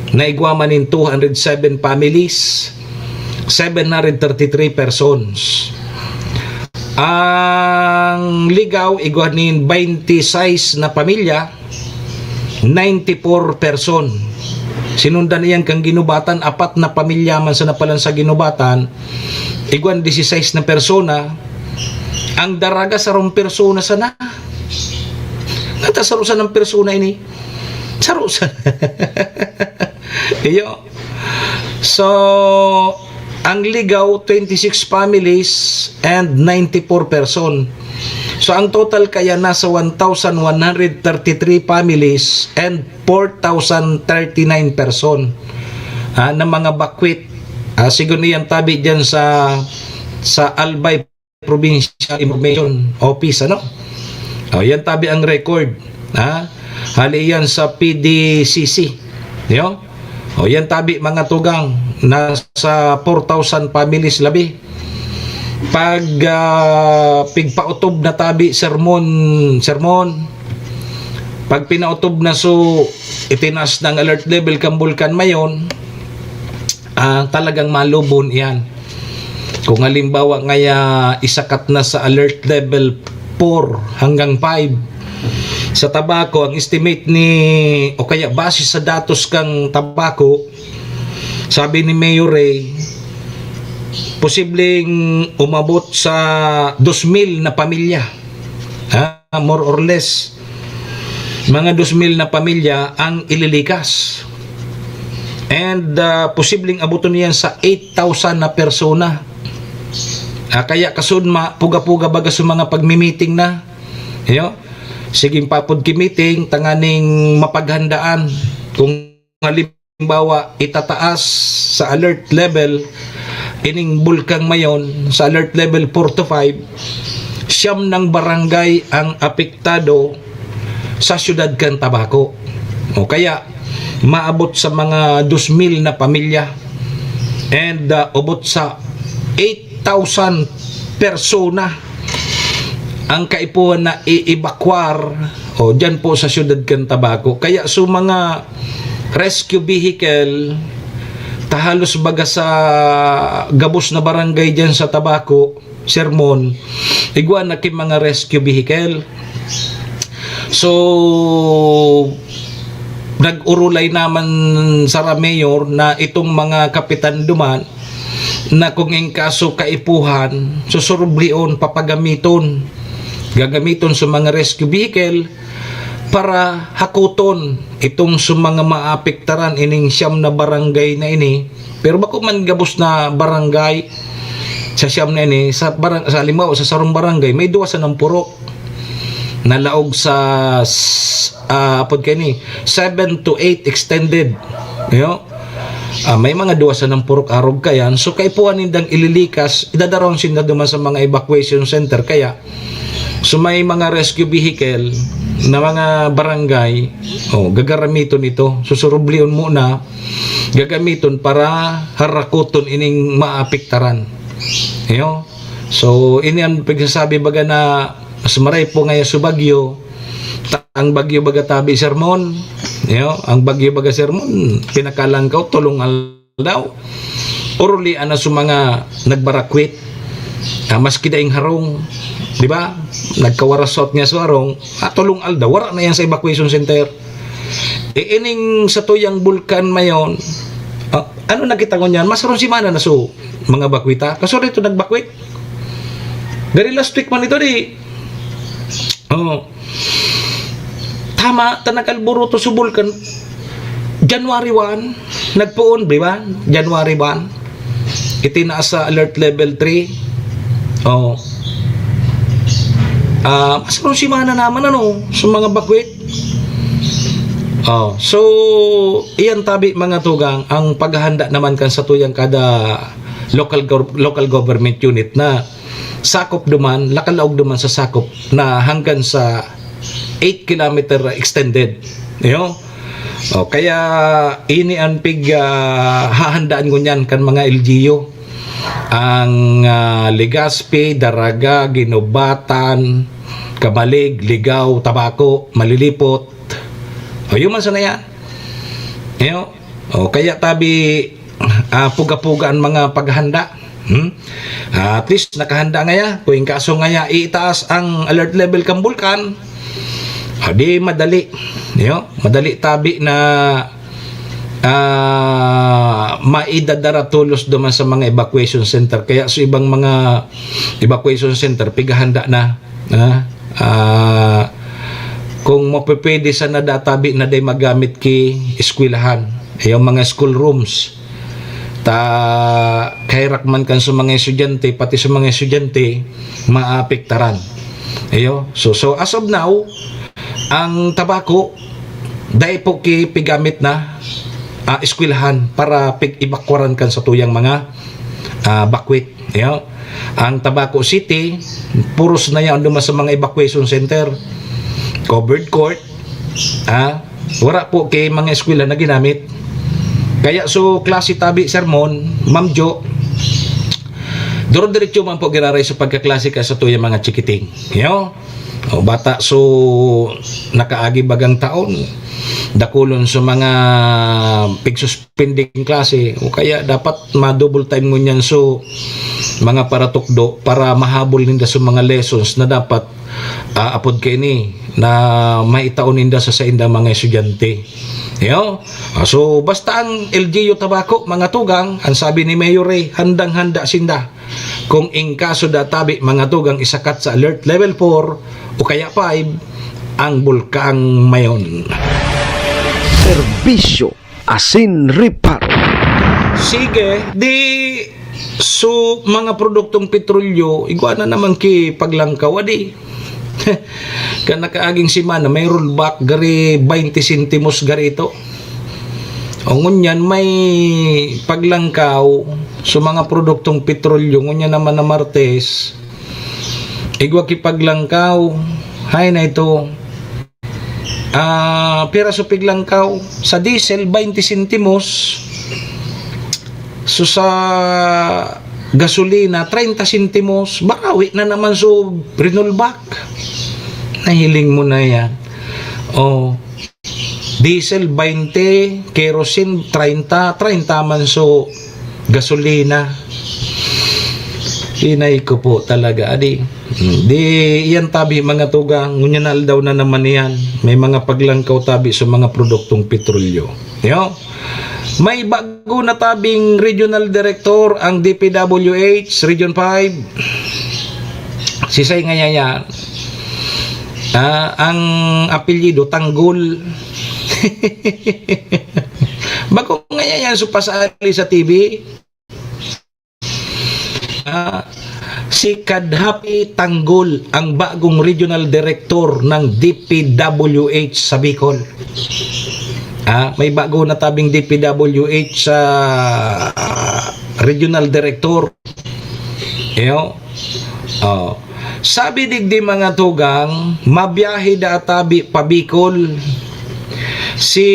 na igwamanin 207 families, 733 persons. Ang Ligaw igwanin 26 na pamilya, 94 person. Sinundan niyan kang Ginubatan, 4 na pamilya man sa napalan sa Ginubatan, igwan 16 na persona. Ang Daraga sarong persona sana. Natasarusan ng persona ini. Sarusan. Iyo. So, ang Ligaw 26 families and 94 person. So ang total kaya nasa 1,133 families and 4,039 person na mga bakwit. Siguro niyan tabi diyan sa Albay Provincial Information Office, ano? Yan tabi ang record. Hali yan sa PDCC. Yo? Yan tabi mga tugang, nasa 4,000 families labi. Pag pigpautob na tabi sermon, pag pinautob na so itinas ng alert level kang bulkan mayon, talagang malubon yan. Kung halimbawa ngaya isakat na sa alert level 4 hanggang 5 sa tabako, ang estimate ni o kaya base sa datos kang tabako, sabi ni Mayor Ray, posibleng umabot sa 2,000 na pamilya, more or less mga 2,000 na pamilya ang ililikas, and posibleng abuton niyan sa 8,000 na persona. Kaya kasudma puga-puga baga sa mga pagmi-meeting na, siging papod ki-meeting tanganing mapaghandaan kung halimbawa itataas sa alert level ining bulkang mayon sa alert level 4 to 5, 9 ng barangay ang apektado sa syudad kan Tabaco. O kaya maabot sa mga 2,000 na pamilya and ubot sa 8,000 persona ang kaipuhan na i-evacuar dyan po sa syudad kan Tabaco. Kaya so mga rescue vehicle tahalos baga sa gabos na barangay dyan sa Tabaco, Sermon, igwa na kim mga rescue vehicle. So nag-urulay naman sa Mayor na itong mga kapitan duman na kung yung kaso kaipuhan susurublion papagamiton gagamiton sa mga rescue vehicle para hakuton itong sa mga maapektaran ining 9 na barangay na ini. Pero bako man gabos na barangay sa 9 na ini, sa halimbawa sa sarong barangay may 2 sa nampuro na laog sa 7 to 8 extended, may mga 2 sa nampurok arog kayan. So kaipuan nindang ililikas idadaron sinda duman sa mga evacuation center. Kaya so may mga rescue vehicle na mga barangay, gagaramiton ito, susurublion muna, gagamiton para harakuton ining maapektaran. So ini ang pagsasabi baga na mas maray po ngaya sa bagyo, ang bagyo baga tabi sermon, ang bagyo baga sermon, pinakalangkaw, tulong aldaw, oruli ana sa mga nagbarakwit, maski daing harong, di ba? Nagkawarasot niya sa harong, tulong aldaw, wala na yan sa evacuation center. Ining sa tuyang bulkan mayon, ano nakita ko niyan? Masaron si mana na so, mga bakwita. Kaso rito nagbakwit. Dari last week man ito di. Tama, tanakalburo to sa bulkan. January 1, nagpuon, di ba? January 1, itinaas sa alert level 3. Masaron si mana naman sa mga bakwit. So iyan tabi mga tugang ang paghahanda naman kan sa tuyang kada local government unit na sakop duman, lakalaog duman sa sakop na hanggang sa 8 kilometer extended. O kaya ini ang hahandaan ko niyan kan mga LGU. Ang Legazpi, Daraga, Ginobatan, Kamalig, Ligaw, Tabako, Malilipot. O yun man sana yan. O kaya tabi puga-puga ang mga paghanda. At least nakahanda nga ya. Kung kaso nga ya, itaas ang alert level kang bulkan. Di madali. Madali tabi na maidadara tulos duman sa mga evacuation center. Kaya sa ibang mga evacuation center, pigahanda na. Kung mapipwede sa nadatabi na day magamit ki eskwelahan, yung mga school rooms, kairak man kan sa mga estudyante, pati sa mga estudyante, maapektaran. So as of now, ang tabako, dahil po ki pigamit na eskwelahan para pig-ibakwaran kan sa tuyang mga bakwit. Ang Tabaco City, puros na yan duman sa mga evacuation center, covered court, wala po kay mga eskwela na ginamit. Kaya so klase tabi sermon, Ma'am Jo, duro-diretso man po giraray sa pagkaklase ka sa tuyang mga chikiting. Bata so nakaagi bagang taon, dakulon sa mga pigsuspending klase, o kaya dapat ma-double time mo niyan so mga paratukdo para mahabol ninda sa mga lessons na dapat apod kay ni na maitaon ninda sa inda mga estudyante. So basta ang LGU Tabaco mga tugang, ang sabi ni Mayor Ray, handang-handa sinda kung in kaso databi mga tugang isakat sa alert level 4 o kaya 5 ang bulkang mayon. Serbisyo asin reparo. Sige, di so mga produktong petrolyo, iguana naman ki paglangkaw adi. Kan nakaaging simana may rollback gari 20 centimos gari ito. O ngunyan may paglangkaw so mga produktong petrolyo, ngunyan naman na Martes, igwa ki paglangkaw, hay na ito. Pira so piglangkaw sa diesel 20 centimos. So sa gasolina 30 centimos, bawi na naman so renolback. Nahiling mo na yan. Diesel 20, kerosene 30 man so gasolina. Inay ko po talaga adi. Di yan tabi mga tugang, ngunyanal daw na naman yan. May mga paglangkaw tabi sa mga produktong petrolyo. May bago na tabing regional director ang DPWH Region 5. Sisay nga yan. Ang apelyido Tanggol. Bago nga yan supasali sa TV. Si Kadhapi Tanggol ang bagong regional director ng DPWH sa Bicol. May bago na tabing DPWH sa regional director. Sabi digdi mga tugang, mabiyahe da tabi pa Bicol si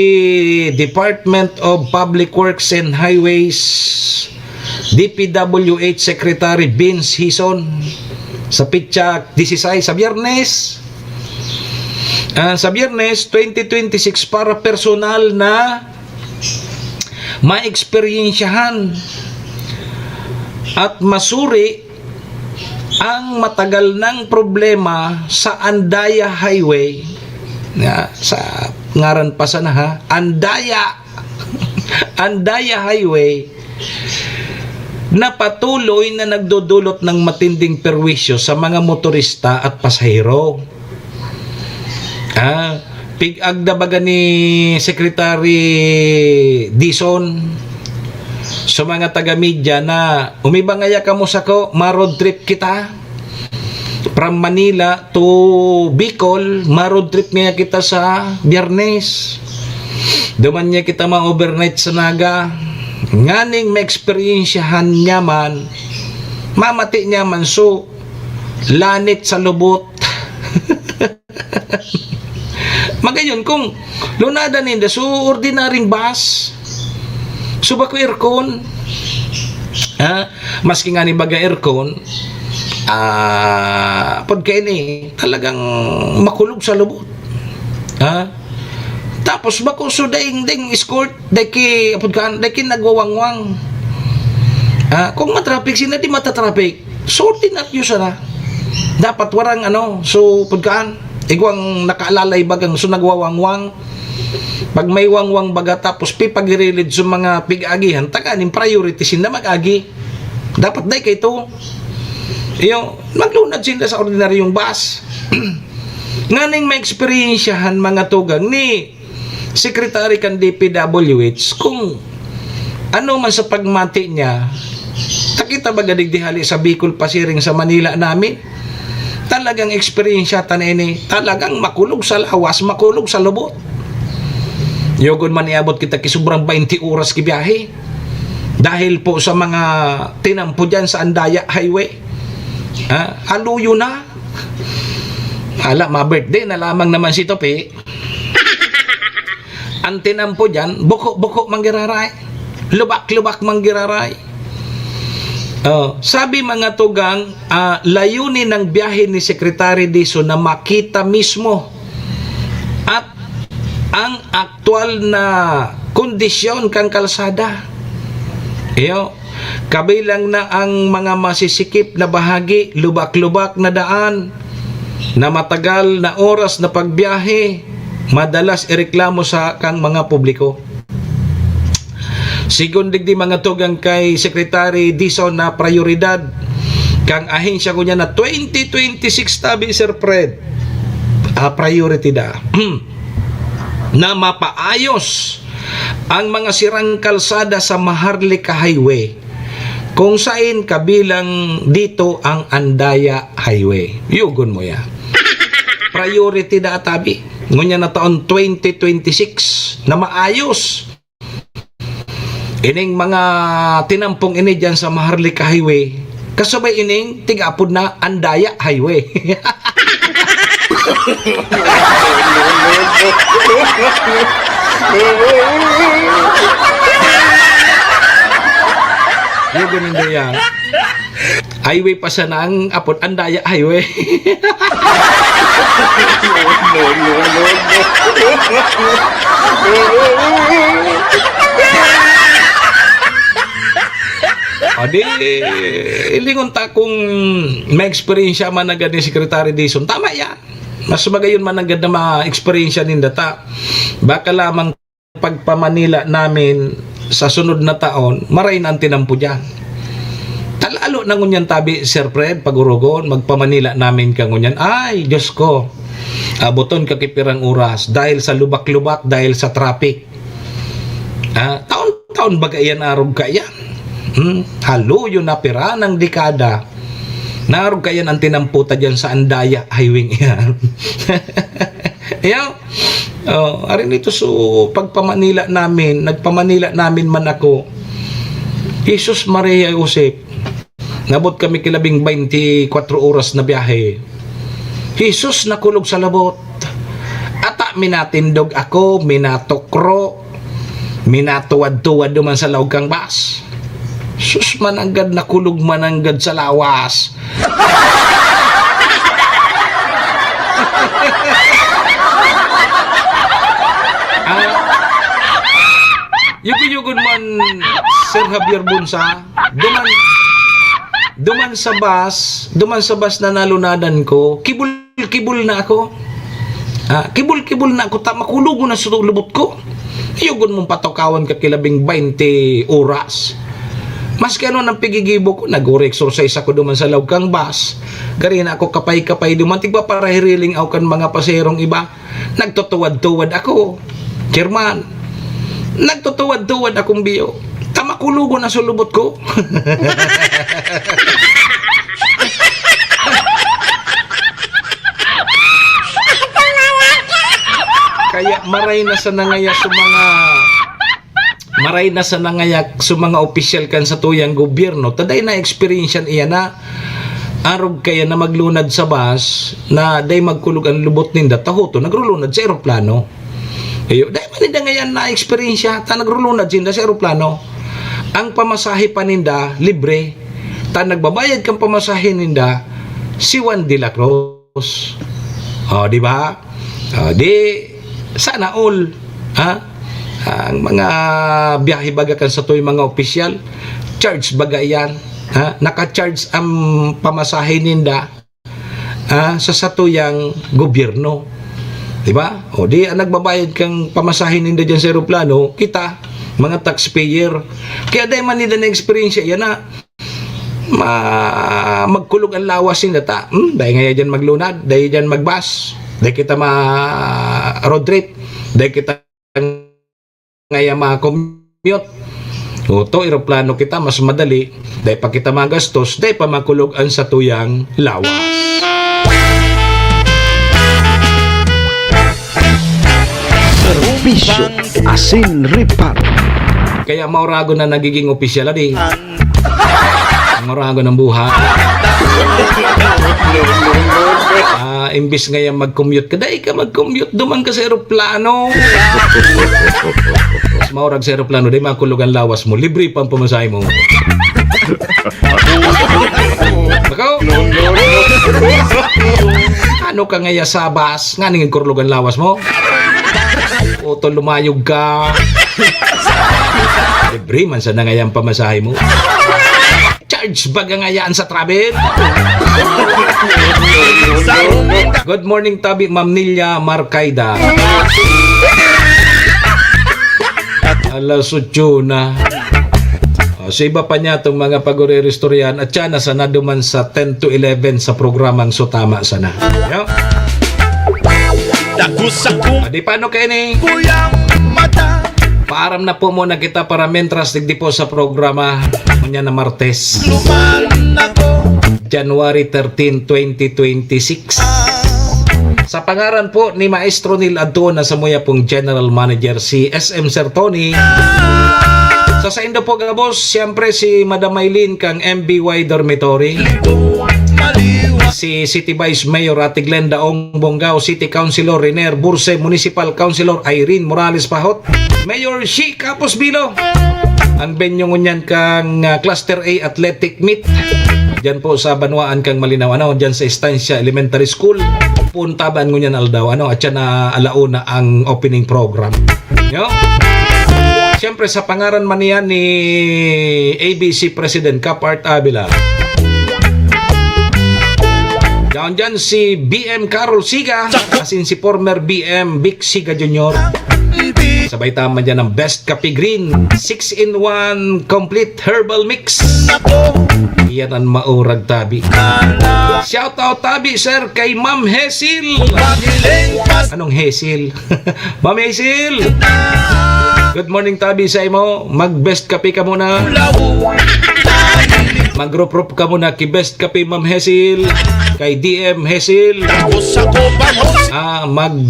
Department of Public Works and Highways DPWH Secretary Vince Hison sa pitsa 16 sa Biyernes. Sa Biyernes 2026 para personal na maeksperiensyahan at masuri ang matagal ng problema sa Andaya Highway. Sa ngaran pa sana ha, Andaya Highway na patuloy na nagdudulot ng matinding perwisyo sa mga motorista at pasahero. Pig-agdabaga ni Secretary Dison sa mga taga-media na umibangaya ka mo sa ko, ma-road trip kita from Manila to Bicol, ma-road trip niya kita sa Biyernes, duman niya kita ma-overnight sa Naga, nganing ma-experiensyahan niya man, mamati niya man so lanit sa lubot. Magayon kung lunada ninda so ordinaryong bus. So bako aircon. Maski nga ni baga aircon, pagka ini talagang makulog sa lubot. Tapos bako so daing escort daki nagwawangwang. Kung matraffic sina di matatraffic. So ordinaryo sana. Dapat warang so pagkaan igwang nakaalalay bagang so nagwawangwang. Pag may wangwang baga tapos pipagrilid sa mga pig-agihan, taganin priority sila mag-agi. Dapat day kay ito. Yung maglunad sila sa ordinaryong bus. Nganing may eksperyensyahan mga tugang ni Secretary kan DPWH kung ano man sa pagmati niya. Takita ba gadigdihali sa Bicol Pasiring sa Manila namin? Talagang eksperyensya tanini, talagang makulog sa lawas, makulog sa lubot. Yogod man iabot kita kisubrang 20 oras kibiyahe. Dahil po sa mga tinampo dyan sa Andaya Highway. Haluyo na. Ma-birthday na lamang naman si Topi. Ang tinampo dyan, buko-buko manggiraray. Lubak-lubak manggiraray. Sabi mga tugang, layunin ng biyahe ni Secretary Dizon na makita mismo at ang aktual na kondisyon kang kalsada. Kabilang na ang mga masisikip na bahagi, lubak-lubak na daan, na matagal na oras na pagbiyahe, madalas ireklamo sa kang mga publiko. Sigon digdi mga tugang kay Secretary Dizon na prioridad kang ahensya ko niya na 2026 tabi Sir Fred. Priority da. Na mapaayos ang mga sirang kalsada sa Maharlika Highway kung saan kabilang dito ang Andaya Highway. Yugon mo ya. Priority da tabi. Ngunya na taon 2026 na maayos ining mga tinampong ini dyan sa Maharlika Highway kasabay ining tigapod na Andaya Highway. Yung ganun din yan. Highway pa siya na ang apod Andaya Highway. Adi, ilingon ta kung may eksperyensya man agad ni Secretary Dizon. Tama yan. Mas magayon man agad na ma-eksperyensya ninda ta. Baka lamang pagpamanila namin sa sunod na taon, maray na ang tinampo dyan. Talalo na ngunyan tabi, Sir Fred, pagurugon, magpamanila namin ka ngunyan. Ay, Diyos ko, abuton kakipirang oras dahil sa lubak-lubak, dahil sa traffic. Taon-taon bagayan arog ka yan. Haluyo na pira ng dekada. Narog ka yan ang tinamputa dyan sa Andaya Highway yan. Arin ito so pagpamanila namin, nagpamanila namin man ako. Jesus Maria Josep, nabot kami kilabing 24 oras na biyahe. Jesus nakulog sa labot. Ata minatindog ako, minatokro, minatuwad-tuwad duman sa lawag kang bus. Sus mananggad nakulog mananggad sa lawas. Yugon man Sir Javier Bunsa, duman sa bus na nalunadan ko, kibul na ako. Kibul na ako, makulog na sa lubot ko. Yugon mong patokawan ka kilabing 20 oras. Maski ano ng pigigibo ko, nag-exercise ako duman sa lawkang bus. Garina ako kapay-kapay duman, tigpa para hiriling ako kan mga paserong iba. Nagtutuwad-tuwad ako, Chairman. Nagtutuwad-tuwad akong biyo. Tamakulugo na sa lubot ko. Kaya maray na sa nangaya sa mga opisyal kan sa tuyang gobyerno taday na experience iya na arog kaya na maglunad sa bus na day magkulog ang lubot ninda tahuto nagrulunad sa eroplano. Ayo, day man ninda ngayon na experience ta nagrulunad sinda sa eroplano. Ang pamasahe pa ninda libre. Ta nagbabayad kang pamasahe ninda si Juan de la Cruz. Oh, di ba? Oh, di sana all, ha? Ang mga biyahe baga kan sa tuy mga opisyal, charge baga yan, ha? Naka-charge ang pamasahe ninda sa satuyang gobyerno. Di ba? O di ang nagbabayad kang pamasahe ninda dyan sa aeroplano, kita, mga taxpayer. Kaya dahil man nila na experience yan na magkulog ang lawas nila ta. Dahil nga dyan maglunad, dahil dyan magbus, dahil kita road trip, dahil kita ngayon ma-commute. O to, aeroplano kita, mas madali, dahil pa kita magastos, dahil pa makulog ang satuyang lawas. Serbisyo Asin Reparo. Kaya maurago na nagiging opisyal adi. Maurago ng buhay. Imbis ngayon mag-commute ka, dahil ka mag-commute, duman ka sa aeroplano. Mas maurag sa aeroplano, dahil makulog ang lawas mo, libre pang pamasahe mo. Bakaw? Ano ka ngaya sa bus? Nga ningin kurlog ang lawas mo? O to lumayog ka. Libre man sa nangayang pamasahe mo. Charge baga ngayaan sa travel. Good morning tabi Ma'am Nilia Marcaida. Alas 8 na. Sa iba pa niya itong mga pagore-restoryan at siya nasa naduman sa 10 to 11 sa programang Sutama sana. Yo. Adi paano kayo ni? Paaram na po muna kita para mentras digdi po sa programa niya na Martes. January 13, 2026. Sa pangaran po ni Maestro Neil Aduna sa muya pong General Manager si SM Sir Tony. Sa Indo po gabos, siyempre si Madam Maylin kang MBY Dormitory. Si City Vice Mayor Ate Glenda Ong Bonggao, City Councilor Riner Burse, Municipal Councilor Irene Morales Pahot, Mayor Shi Capos Bilo. Ang venue ngunyan kang Cluster A Athletic Meet. Diyan po sa Banwaan kang Malinaw, diyan sa Estancia Elementary School. Puntaban ngunyan aldaw, at yan na alauna ang opening program. Yo? Siyempre sa pangaran man niya ni ABC President Cap Art Avila. Down dyan si BM Carol Siga, asin si former BM Vic Siga Jr. Sabay tama dyan ng Best Kape Green 6-in-1 Complete Herbal Mix. Iyan ang maurag tabi. Shout out tabi sir kay Ma'am Hesil. Anong Hesil? Ma'am Hesil, good morning tabi sa imo. Mag Best Kape ka muna. Mag-group ka muna kay Best Kape Ma'am Hesil, kay DM Hesil. Mag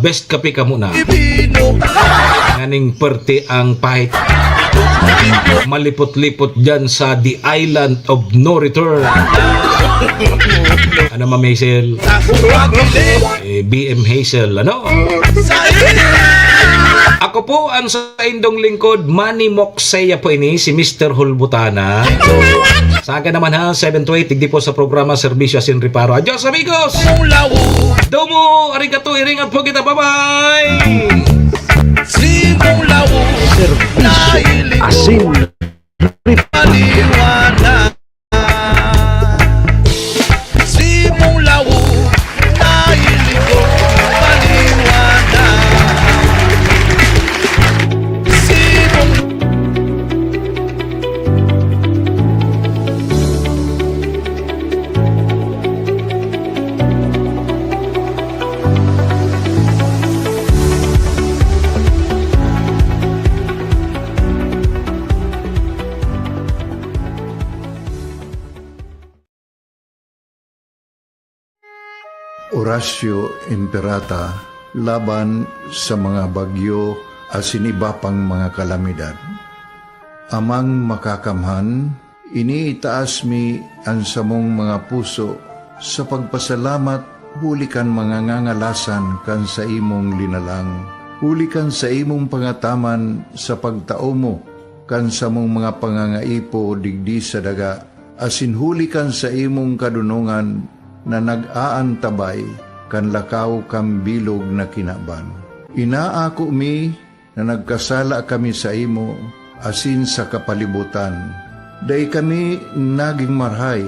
Best Kape ka muna. Nganing perti ang pahit. Malipot-lipot dyan sa The Island of No Return. Ano Ma'am Hazel? BM Hazel, ano? Ako po ang sa indong lingkod, Manny Moxeya po ini, si Mr. Hulbutana. Sa akin naman ha, 7 to 8, digdi po sa programa Serbisyo Asin Reparo. Adios amigos! Domo, arigato, iringat po kita, bye-bye! Serbisyo Asin Reparo. Horacio Imperata laban sa mga bagyo at siniba pang mga kalamidad. Amang makakamhan, Iniitaas mi ang samong mga puso sa pagpasalamat, huli kan mga ngangalasan kan sa imong linalang. Huli kan sa imong pangataman sa pagtao mo, kan sa mong mga pangangaipo digdi sa daga, asin huli kan sa imong kadunungan na nag-aantabay kan lakaw kam bilog na kinaban. Inaako mi na nagkasala kami sa imo, asin sa kapalibutan. Day kami naging marhay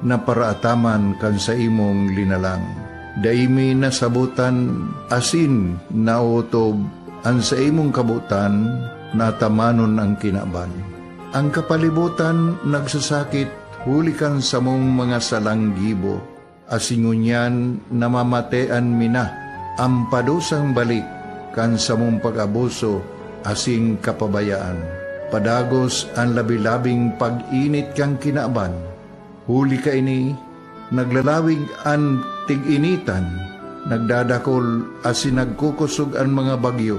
na paraataman kan sa imong linalang. Day mi nasabutan asin nautob ang sa imong kabutan na tamanon ang kinaban. Ang kapalibutan nagsasakit hulikan sa mong mga salanggibo, asin ngunyan namamatean mina ang padusang balik kan sa mong pag-abuso asing kapabayaan. Padagos ang labi-labing pag-init kang kinaban. Huli ka ini, naglalawig ang tig-initan, nagdadakol asin nagkukusog ang mga bagyo.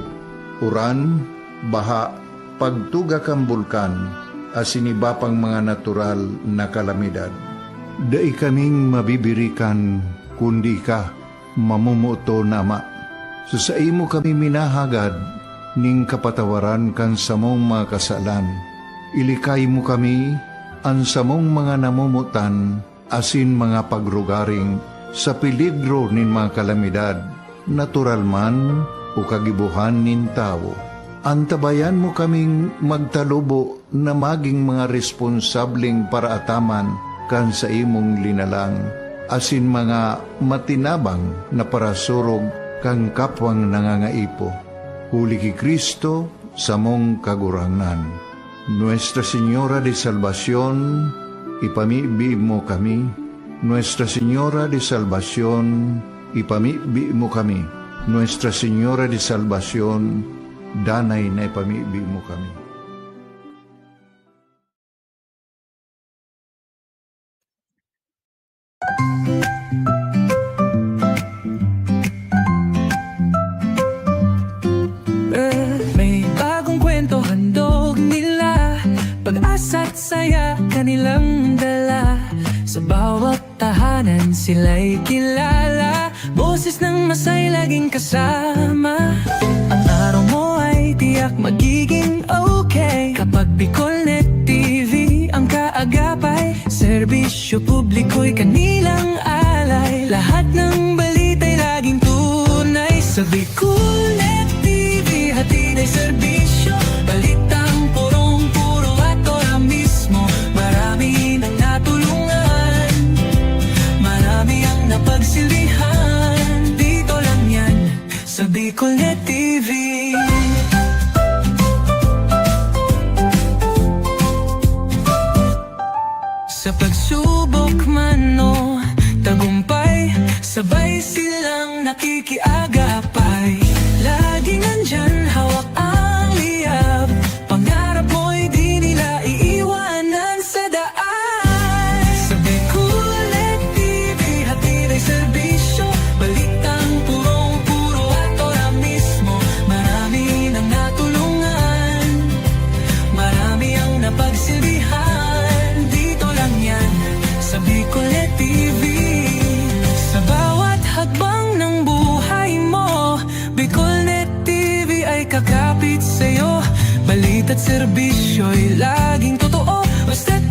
Uran, baha, pagtuga kang bulkan, asin iba pang mga natural na kalamidad. Dai kaming mabibirikan, kundi ka, mamumuto nama. So sa imo kami minahagad, ning kapatawaran kan samong mga kasalan. Ilikay mo kami, ang samong mga namumutan, asin mga pagrugaring, sa peligro nin mga kalamidad, natural man o kagibuhan nin tao. Antabayan mo kaming magtalubo na maging mga responsableng paraataman kan sa imong linalang, asin mga matinabang na parasurog kang kapwang nangangaipo. Huli ki Kristo sa mong kagurangan. Nuestra Señora de Salvación, ipamibi mo kami. Nuestra Señora de Salvación, ipamibi mo kami. Nuestra Señora de Salvación, danay na ipamibi mo kami. May bagong kwento handog nila, pag-asa't saya kanilang dala. Sa bawat tahanan sila'y kilala, boses ng masay laging kasama. Ang araw mo ay tiyak magiging okay kapag Bicolnet TV ang kaagapay. Serbisyo publiko'y kanilang alay, lahat ng balita'y laging tunay. Sa Bicolnet TV hatid ay serbisyo, balitang purong-puro at ora mismo. Marami nang natulungan, marami ang napagsilbihan. Dito lang yan sa Bicolnet TV. Sa pagsubok man o tagumpay, sabay silang nakikiagapay. Laging nandyan, hawak ang liyab, pangarap mo'y di nila iiwanan sa daan. Sa Bicolnet TV hatid ay serbisyo, balitang purong-puro at ora mismo. Marami nang natulungan, marami ang napagsilbihan. Dito lang yan sa Bicolnet TV. Sa bawat hakbang ng buhay mo, Bicolnet TV ay kakapit sa'yo. Balita't serbisyo'y laging totoo, basta't